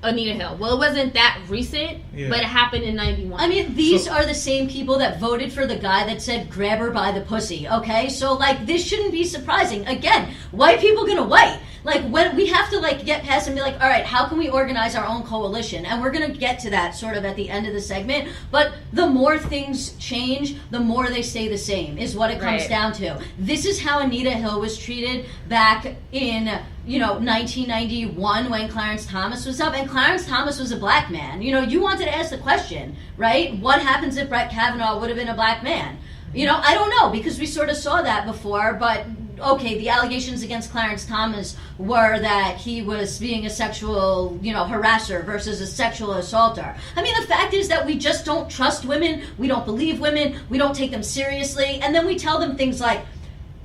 Anita Hill. Well, it wasn't that recent, but it happened in 91. I mean, these are the same people that voted for the guy that said, grab her by the pussy, okay? So, this shouldn't be surprising. Again, white people gonna white. When we have to, get past and be all right, how can we organize our own coalition? And we're gonna get to that sort of at the end of the segment. But the more things change, the more they stay the same, is what it comes down to. This is how Anita Hill was treated back in 1991 when Clarence Thomas was up, and Clarence Thomas was a black man. You wanted to ask the question, right? What happens if Brett Kavanaugh would have been a black man? I don't know, because we sort of saw that before, but okay, the allegations against Clarence Thomas were that he was being a sexual, harasser versus a sexual assaulter. I mean, the fact is that we just don't trust women, we don't believe women, we don't take them seriously, and then we tell them things like,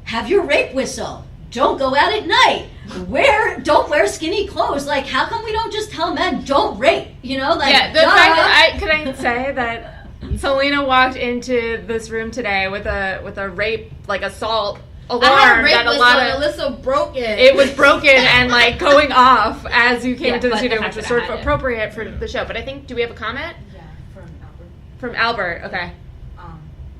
have your rape whistle, don't go out at night, don't wear skinny clothes. How come we don't just tell men, don't rape, the fact that can I say that Selena walked into this room today with a rape, assault alarm that a lot of Alyssa broke it. It was broken and going off as you came into the studio, which was sort of appropriate for the show. But I think, do we have a comment? Yeah, from Albert. From Albert, okay.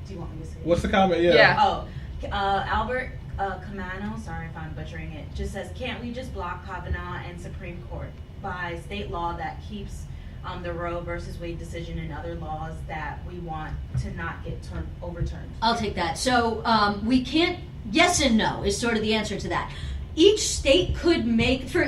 Do you want me to say it? What's the comment? Yeah. Albert Kavanaugh, sorry if I'm butchering it, just says, can't we just block Kavanaugh and Supreme Court by state law that keeps the Roe versus Wade decision and other laws that we want to not get overturned? I'll take that. So we can't yes and no is sort of the answer to that. Each state could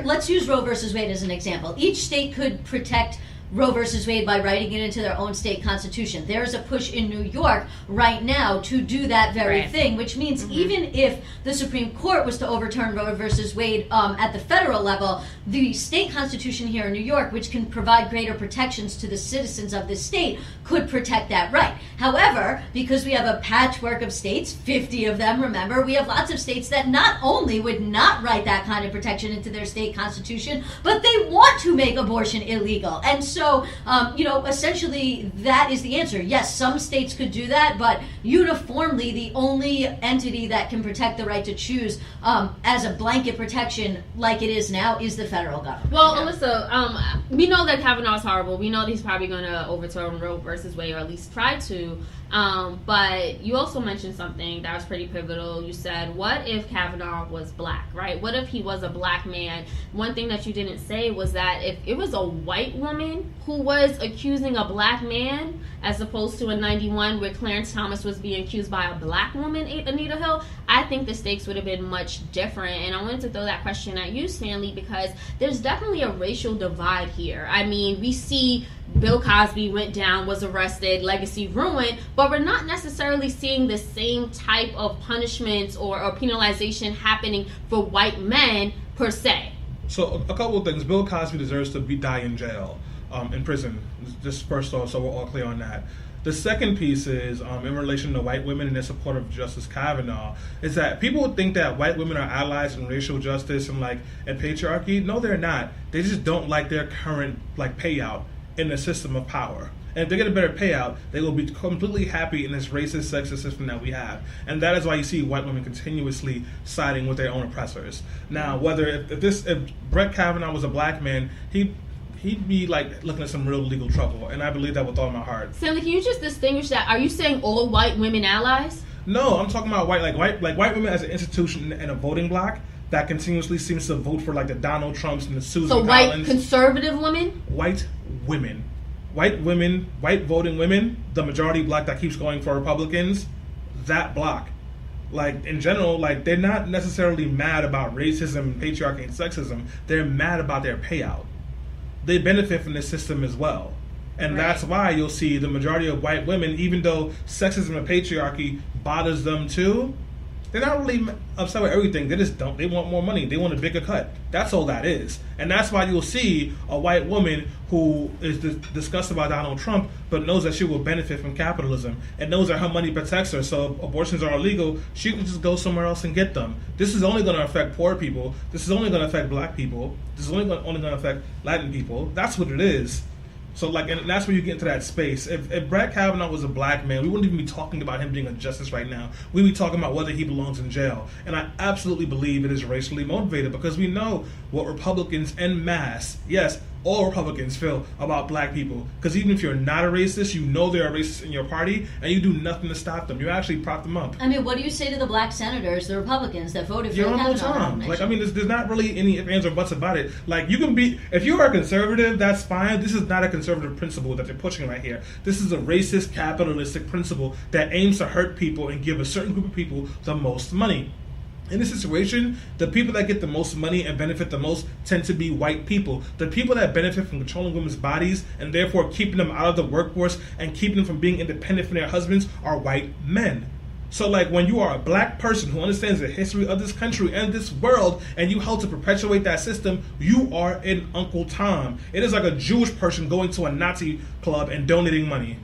let's use Roe versus Wade as an example. Each state could protect Roe versus Wade by writing it into their own state constitution. There's a push in New York right now to do that very thing, which means even if the Supreme Court was to overturn Roe versus Wade at the federal level, the state constitution here in New York, which can provide greater protections to the citizens of the state, could protect that right. However, because we have a patchwork of states, 50 of them, remember, we have lots of states that not only would not write that kind of protection into their state constitution, but they want to make abortion illegal. And so, essentially that is the answer. Yes, some states could do that, but uniformly the only entity that can protect the right to choose as a blanket protection like it is now is the federal government. Well, Alyssa, we know that Kavanaugh is horrible. We know that he's probably going to overturn Roe versus Wade, or at least try to. But you also mentioned something that was pretty pivotal. You said, what if Kavanaugh was black, right? What if he was a black man? One thing that you didn't say was that if it was a white woman who was accusing a black man, as opposed to in 91 where Clarence Thomas was being accused by a black woman, Anita Hill, I think the stakes would have been much different. And I wanted to throw that question at you, Stanley, because there's definitely a racial divide here. I mean, we see Bill Cosby went down, was arrested, legacy ruined, but we're not necessarily seeing the same type of punishments or penalization happening for white men per se. So a couple of things. Bill Cosby deserves to die in jail, in prison. Just first off, so we're all clear on that. The second piece is, in relation to white women and their support of Justice Kavanaugh, is that people would think that white women are allies in racial justice and patriarchy. No, they're not. They just don't like their current payout in the system of power. And if they get a better payout, they will be completely happy in this racist, sexist system that we have. And that is why you see white women continuously siding with their own oppressors. Now, if Brett Kavanaugh was a black man, he'd be looking at some real legal trouble, and I believe that with all my heart. Stanley, can you just distinguish that? Are you saying all white women allies? No, I'm talking about white women as an institution and a voting bloc that continuously seems to vote for the Donald Trumps and the Susan Collins. So white conservative women? White women, white voting women, the majority bloc that keeps going for Republicans, that bloc. In general, they're not necessarily mad about racism, patriarchy, and sexism. They're mad about their payout. They benefit from this system as well. And that's why you'll see the majority of white women, even though sexism and patriarchy bothers them too, they're not really upset with everything. They want more money. They want a bigger cut. That's all that is. And that's why you'll see a white woman who is disgusted by Donald Trump, but knows that she will benefit from capitalism and knows that her money protects her. So if abortions are illegal, she can just go somewhere else and get them. This is only going to affect poor people. This is only going to affect black people. This is only going to affect Latin people. That's what it is. So, and that's where you get into that space. If Brett Kavanaugh was a black man, we wouldn't even be talking about him being a justice right now. We'd be talking about whether he belongs in jail. And I absolutely believe it is racially motivated, because we know what Republicans en masse, yes, all Republicans feel about black people. Because even if you're not a racist, you know there are racists in your party, and you do nothing to stop them. You actually prop them up. I mean, what do you say to the black senators, the Republicans that voted for Kavanaugh? There's not really any ifs, ands, or buts about it. You can be, if you are a conservative, that's fine. This is not a conservative principle that they're pushing right here. This is a racist, capitalistic principle that aims to hurt people and give a certain group of people the most money. In this situation, the people that get the most money and benefit the most tend to be white people. The people that benefit from controlling women's bodies and therefore keeping them out of the workforce and keeping them from being independent from their husbands are white men. So when you are a black person who understands the history of this country and this world, and you help to perpetuate that system, you are an Uncle Tom. It is like a Jewish person going to a Nazi club and donating money.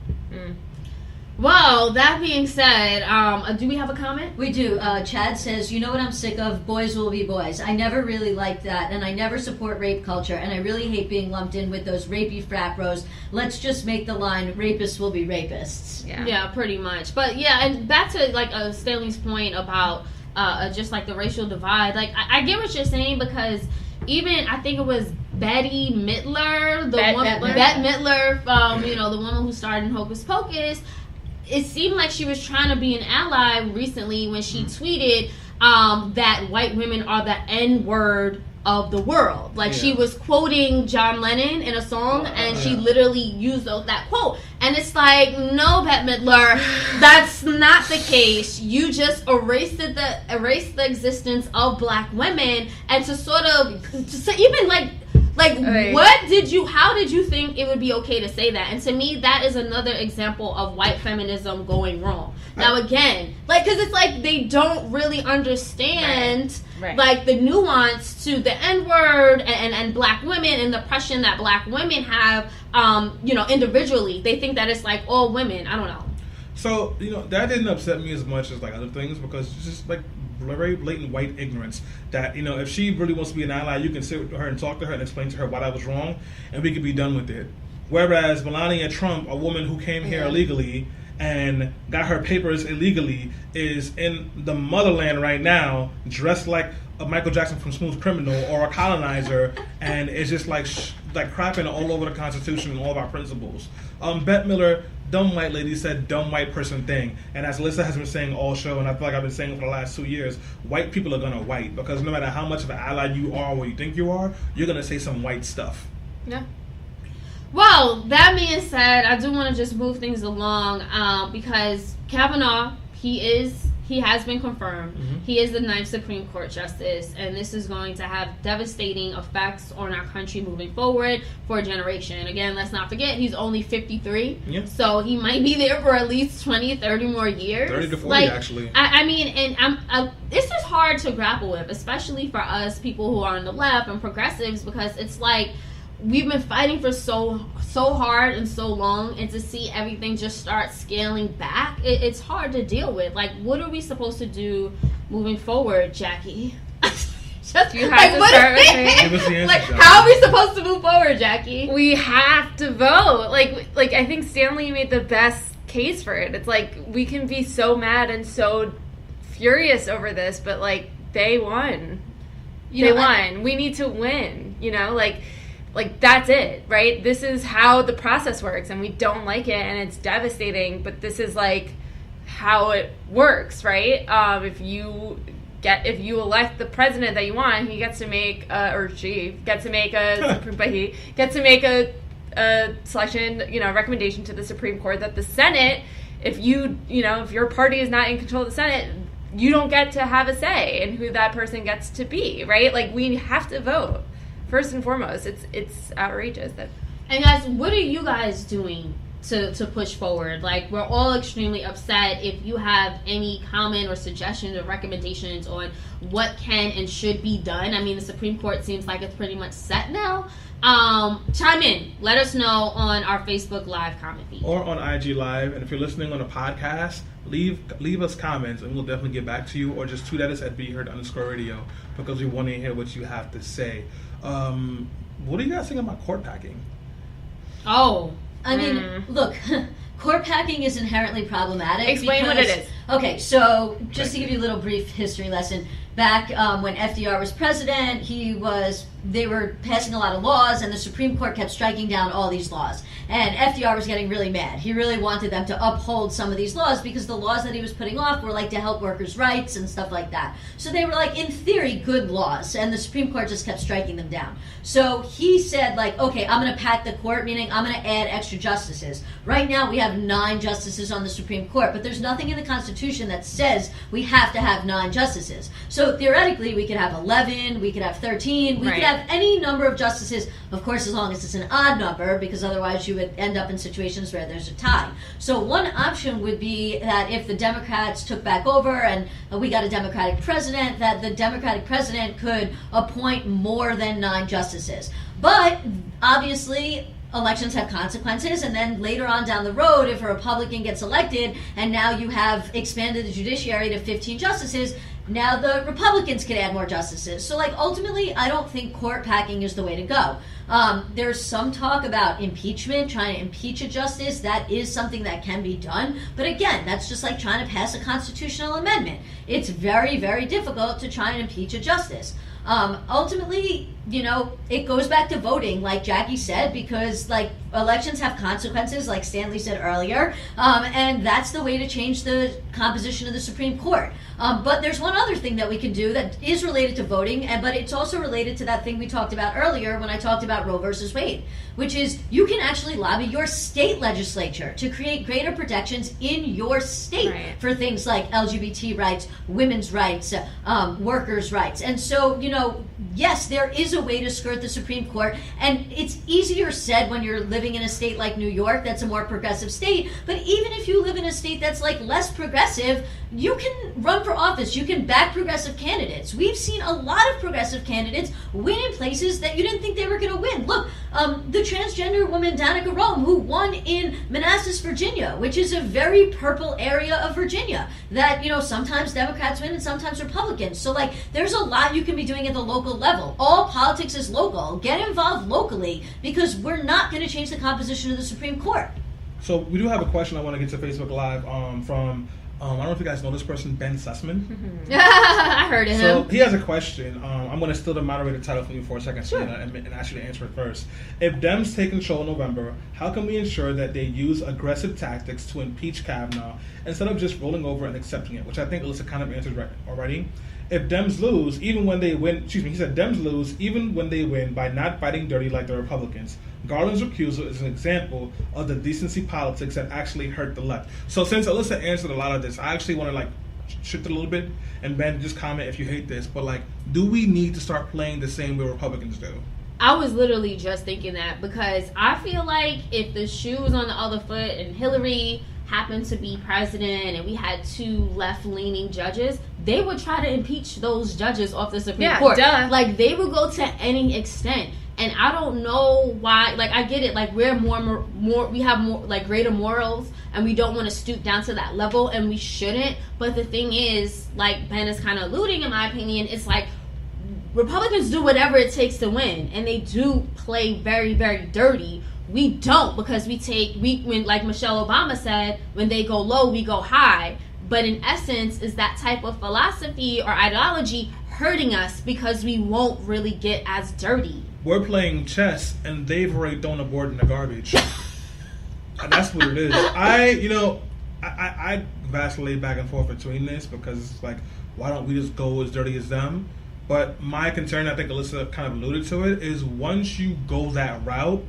Well, that being said, do we have a comment? We do. Chad says, you know what I'm sick of? Boys will be boys. I never really liked that, and I never support rape culture, and I really hate being lumped in with those rapey frat bros. Let's just make the line, rapists will be rapists. Yeah, pretty much. But yeah, and back to Stanley's point about just the racial divide. I get what you're saying, because even I think it was Bette Midler, Bette Midler, the woman who starred in Hocus Pocus. It seemed like she was trying to be an ally recently when she tweeted that white women are the N-word of the world. She was quoting John Lennon in a song, and she literally used that quote. And it's like, no, Bette Midler, that's not the case. You just erased the existence of black women, and to sort of, even how did you think it would be okay to say that? And to me, that is another example of white feminism going wrong. Now again, because it's like they don't really understand like the nuance to the N-word and black women and the oppression that black women have, individually. They think that it's like all women. I don't know. So, that didn't upset me as much as like other things, because it's just like very blatant white ignorance that, if she really wants to be an ally, you can sit with her and talk to her and explain to her why that was wrong, and we could be done with it. Whereas Melania Trump, a woman who came here illegally and got her papers illegally, is in the motherland right now, dressed like a Michael Jackson from Smooth Criminal or a colonizer, and is just like crapping all over the Constitution and all of our principles. Bette Midler, dumb white lady, said dumb white person thing. And as Alyssa has been saying all show, and I feel like I've been saying for the last 2 years, white people are going to white, because no matter how much of an ally you are or what you think you are, you're going to say some white stuff. Yeah. Well, that being said, I do want to just move things along because Kavanaugh, he has been confirmed. Mm-hmm. He is the 9th Supreme Court Justice, and this is going to have devastating effects on our country moving forward for a generation. Again, let's not forget, he's only 53, so he might be there for at least 20, 30 more years. 30 to 40, actually. I mean, and this is hard to grapple with, especially for us people who are on the left and progressives, because it's like, we've been fighting for so hard and so long, and to see everything just start scaling back, it's hard to deal with. Like, what are we supposed to do moving forward, Jackie? You have to start with me. How are we supposed to move forward, Jackie? We have to vote. Like I think Stanley made the best case for it. It's like, we can be so mad and so furious over this, but like, they won. They won. We need to win. Like, that's it, right? This is how the process works, and we don't like it, and it's devastating, but this is, like, how it works, right? If you elect the president that you want, he gets to make, or she gets to make a selection, recommendation to the Supreme Court that the Senate, if your party is not in control of the Senate, you don't get to have a say in who that person gets to be, right? Like, we have to vote. First and foremost, it's outrageous. And guys, what are you guys doing to push forward? Like, we're all extremely upset. If you have any comment or suggestions or recommendations on what can and should be done, I mean, the Supreme Court seems like it's pretty much set now. Chime in. Let us know on our Facebook Live comment feed. Or on IG Live. And if you're listening on a podcast, leave us comments, and we'll definitely get back to you. Or just tweet at us at BeHeard_radio, because we want to hear what you have to say. What do you guys think about court packing? Oh, I mean, look, court packing is inherently problematic. Explain what it is. Okay, so just to give you a little brief history lesson, back when FDR was president, they were passing a lot of laws, and the Supreme Court kept striking down all these laws. And FDR was getting really mad. He really wanted them to uphold some of these laws, because the laws that he was putting off were like to help workers' rights and stuff like that. So they were like, in theory, good laws, and the Supreme Court just kept striking them down. So he said, like, okay, I'm going to pack the court, meaning I'm going to add extra justices. Right now we have 9 justices on the Supreme Court, but there's nothing in the Constitution that says we have to have 9 justices. So theoretically, we could have 11, we could have 13, we could have any number of justices, of course, as long as it's an odd number, because otherwise you would end up in situations where there's a tie. So one option would be that if the Democrats took back over and we got a Democratic president, that the Democratic president could appoint more than 9 justices. But obviously, elections have consequences, and then later on down the road, if a Republican gets elected and now you have expanded the judiciary to 15 justices, now the Republicans could add more justices. So, like, ultimately, I don't think court packing is the way to go. There's some talk about impeachment, trying to impeach a justice. That is something that can be done. But again, that's just like trying to pass a constitutional amendment. It's very, very difficult to try and impeach a justice. Ultimately, it goes back to voting, like Jackie said, because, like, elections have consequences, like Stanley said earlier, and that's the way to change the composition of the Supreme Court. But there's one other thing that we can do that is related to voting, but it's also related to that thing we talked about earlier when I talked about Roe versus Wade, which is you can actually lobby your state legislature to create greater protections in your state for things like LGBT rights, women's rights, workers' rights. And so, yes, there is a way to skirt the Supreme Court, and it's easier said when you're living in a state like New York that's a more progressive state, but even if you live in a state that's like less progressive, you can run for office, you can back progressive candidates. We've seen a lot of progressive candidates win in places that you didn't think they were going to win. Look, the transgender woman Danica Rome, who won in Manassas, Virginia, which is a very purple area of Virginia, that, sometimes Democrats win and sometimes Republicans. So, there's a lot you can be doing at the local level. All politics is local. Get involved locally, because we're not going to change the composition of the Supreme Court. So we do have a question I want to get to Facebook Live from, I don't know if you guys know this person, Ben Sussman. Mm-hmm. I heard of him. So he has a question. I'm going to steal the moderator title from you for a second, sure, and ask you to answer it first. If Dems take control in November, how can we ensure that they use aggressive tactics to impeach Kavanaugh instead of just rolling over and accepting it, which I think Alyssa kind of answered already. If Dems lose, even when they win, he said Dems lose even when they win by not fighting dirty like the Republicans. Garland's recusal is an example of the decency politics that actually hurt the left. So since Alyssa answered a lot of this, I actually want to shift it a little bit, and Ben, just comment if you hate this, but do we need to start playing the same way Republicans do? I was literally just thinking that, because I feel like if the shoe was on the other foot and Hillary happened to be president and we had two left-leaning judges, they would try to impeach those judges off the Supreme Court. Duh. They would go to any extent. And I don't know why, I get it, we're more, we have more, greater morals, and we don't want to stoop down to that level, and we shouldn't. But the thing is, Ben is kind of alluding, in my opinion, it's Republicans do whatever it takes to win, and they do play very, very dirty. We don't, because when, like Michelle Obama said, when they go low, we go high. But in essence, is that type of philosophy or ideology hurting us because we won't really get as dirty? We're playing chess, and they've already thrown a board in the garbage. And that's what it is. I vacillate back and forth between this, because it's why don't we just go as dirty as them? But my concern, I think Alyssa kind of alluded to it, is once you go that route,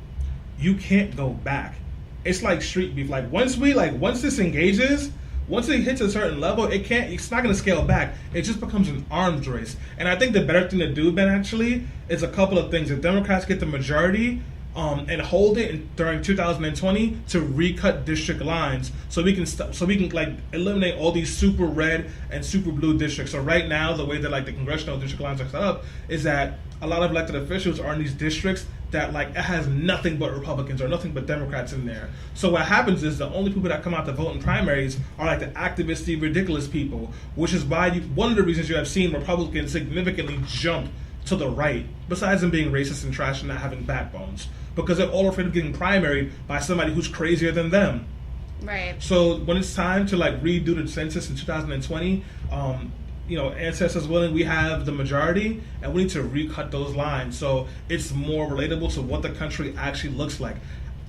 you can't go back. It's like street beef. Once this engages, once it hits a certain level, it's not going to scale back. It just becomes an arms race. And I think the better thing to do, Ben, actually, is a couple of things. If Democrats get the majority, and hold it during 2020 to recut district lines, so we can eliminate all these super red and super blue districts. So right now, the way that the congressional district lines are set up is that a lot of elected officials are in these districts that it has nothing but Republicans or nothing but Democrats in there. So what happens is the only people that come out to vote in primaries are the activisty, ridiculous people, which is why one of the reasons you have seen Republicans significantly jump to the right, besides them being racist and trash and not having backbones, because they're all afraid of getting primaried by somebody who's crazier than them. Right. So when it's time to redo the census in 2020, ancestors willing, we have the majority, and we need to recut those lines so it's more relatable to what the country actually looks like.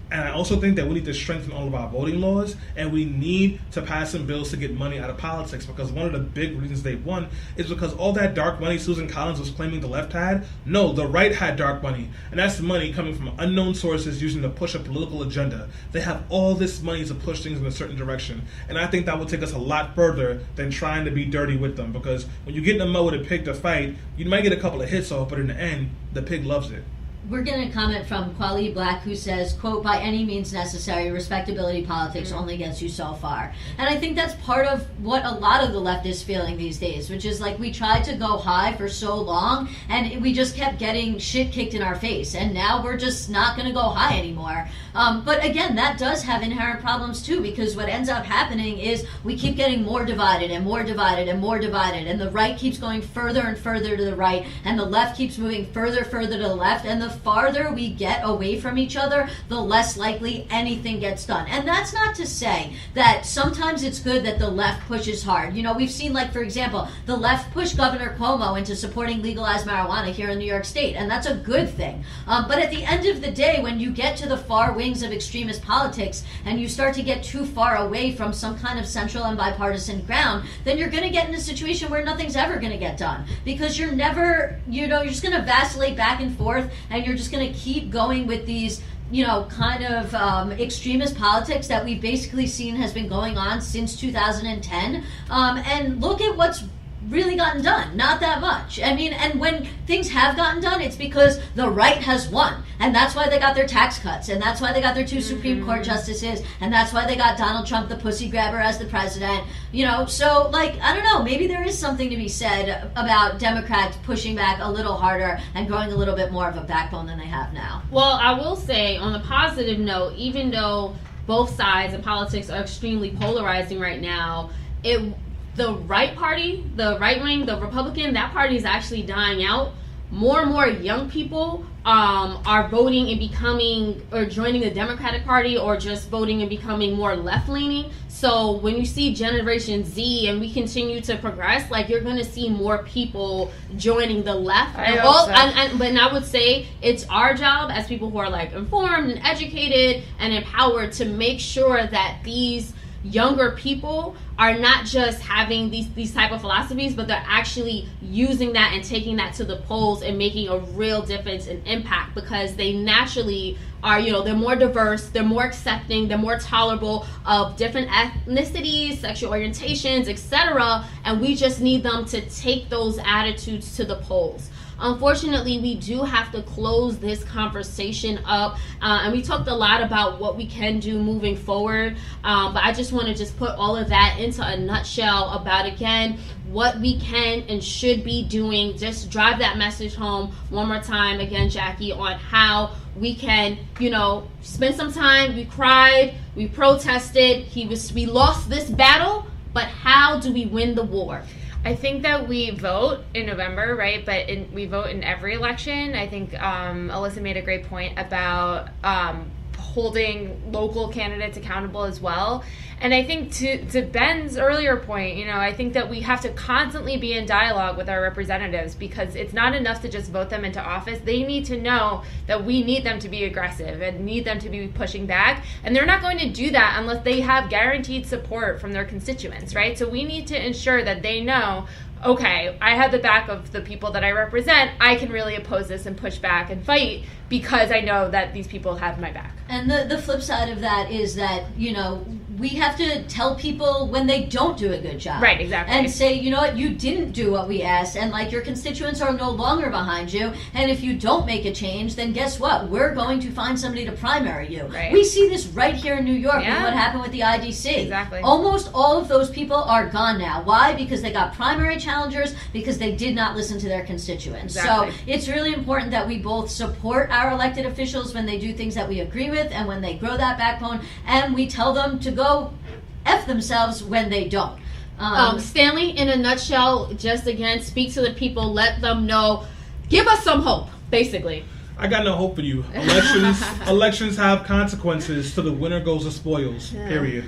And I also think that we need to strengthen all of our voting laws, and we need to pass some bills to get money out of politics, because one of the big reasons they won is because all that dark money Susan Collins was claiming the left had, no, the right had dark money. And that's money coming from unknown sources using to push a political agenda. They have all this money to push things in a certain direction. And I think that will take us a lot further than trying to be dirty with them, because when you get in a mud with a pig to fight, you might get a couple of hits off, but in the end, the pig loves it. We're getting a comment from Quali Black, who says, quote, by any means necessary, respectability politics only gets you so far. And I think that's part of what a lot of the left is feeling these days, which is we tried to go high for so long, and we just kept getting shit kicked in our face, and now we're just not going to go high anymore. But again, that does have inherent problems too, because what ends up happening is we keep getting more divided and more divided and more divided, and the right keeps going further and further to the right, and the left keeps moving further to the left, and the farther we get away from each other, the less likely anything gets done. And that's not to say that sometimes it's good that the left pushes hard. You know, we've seen, like, for example, the left push Governor Cuomo into supporting legalized marijuana here in New York State, and that's a good thing. But at the end of the day, when you get to the far wings of extremist politics and you start to get too far away from some kind of central and bipartisan ground, then you're going to get in a situation where nothing's ever going to get done, because you're never, you know, you're just going to vacillate back and forth, and you're just going to keep going with these, you know, kind of extremist politics that we've basically seen has been going on since 2010. And look at what's really gotten done. Not that much. I mean, and when things have gotten done, it's because the right has won. And that's why they got their tax cuts. And that's why they got their 2 Supreme Court justices. And that's why they got Donald Trump, the pussy grabber, as the president. You know, so, like, I don't know. Maybe there is something to be said about Democrats pushing back a little harder and growing a little bit more of a backbone than they have now. Well, I will say, on a positive note, even though both sides in politics are extremely polarizing right now, the right party, the right wing, the Republican, that party is actually dying out. More and more young people are voting and becoming, or joining the Democratic Party, or just voting and becoming more left-leaning. So when you see Generation Z and we continue to progress, like, you're going to see more people joining the left. But I would say it's our job as people who are, like, informed and educated and empowered to make sure that these younger people are not just having these type of philosophies, but they're actually using that and taking that to the polls and making a real difference and impact, because they naturally are, you know, they're more diverse, they're more accepting, they're more tolerable of different ethnicities, sexual orientations, etc. And we just need them to take those attitudes to the polls. Unfortunately, we do have to close this conversation up, and we talked a lot about what we can do moving forward, but I just want to just put all of that into a nutshell about, again, what we can and should be doing. Just drive that message home one more time, again, Jackie, on how we can, you know, spend some time. We cried, we protested, we lost this battle, but how do we win the war? I think that we vote in November, right? But we vote in every election. I think Alyssa made a great point about holding local candidates accountable as well. And I think to Ben's earlier point, you know, I think that we have to constantly be in dialogue with our representatives, because it's not enough to just vote them into office. They need to know that we need them to be aggressive and need them to be pushing back. And they're not going to do that unless they have guaranteed support from their constituents, right? So we need to ensure that they know, okay, I have the back of the people that I represent. I can really oppose this and push back and fight because I know that these people have my back. And the flip side of that is that, you know, we have to tell people when they don't do a good job. Right, exactly. And say, you know what, you didn't do what we asked, and, like, your constituents are no longer behind you, and if you don't make a change, then guess what? We're going to find somebody to primary you. Right. We see this right here in New York with what happened with the IDC. Exactly. Almost all of those people are gone now. Why? Because they got primary challengers, because they did not listen to their constituents. Exactly. So it's really important that we both support our elected officials when they do things that we agree with and when they grow that backbone, and we tell them to go F themselves when they don't. Stanley, in a nutshell, just again, speak to the people, let them know, give us some hope, basically. I got no hope for you. Elections have consequences. To the winner goes the spoils. Yeah. Period.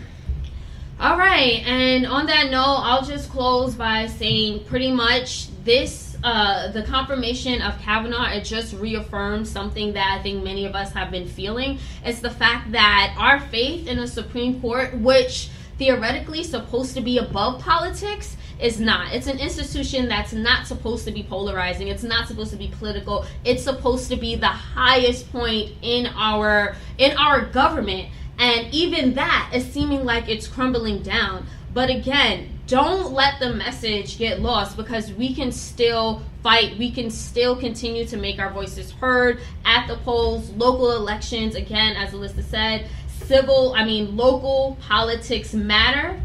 All right, and on that note, I'll just close by saying pretty much this, the confirmation of Kavanaugh, it just reaffirms something that I think many of us have been feeling. It's the fact that our faith in the Supreme Court, which theoretically supposed to be above politics, is not. It's an institution that's not supposed to be polarizing. It's not supposed to be political. It's supposed to be the highest point in our government. And even that is seeming like it's crumbling down. But again, don't let the message get lost, because we can still fight. We can still continue to make our voices heard at the polls, local elections. Again, as Alyssa said, local politics matter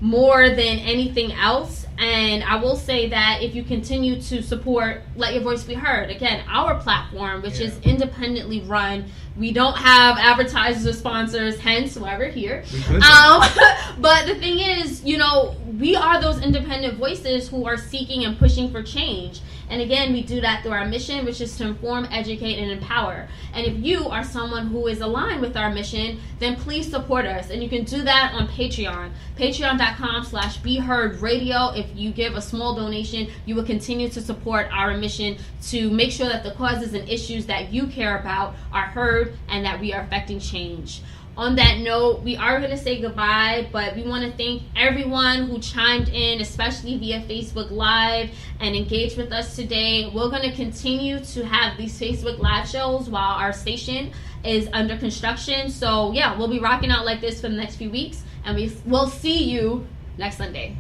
more than anything else. And I will say that if you continue to support Let Your Voice Be Heard, again, our platform, which is independently run, we don't have advertisers or sponsors, hence why we're here. But the thing is, you know, we are those independent voices who are seeking and pushing for change. And again, we do that through our mission, which is to inform, educate, and empower. And if you are someone who is aligned with our mission, then please support us. And you can do that on Patreon. Patreon.com/BeHeardRadio. If you give a small donation, you will continue to support our mission to make sure that the causes and issues that you care about are heard and that we are affecting change. On that note, we are going to say goodbye, but we want to thank everyone who chimed in, especially via Facebook Live, and engaged with us today. We're going to continue to have these Facebook Live shows while our station is under construction. So, yeah, we'll be rocking out like this for the next few weeks, and we'll see you next Sunday.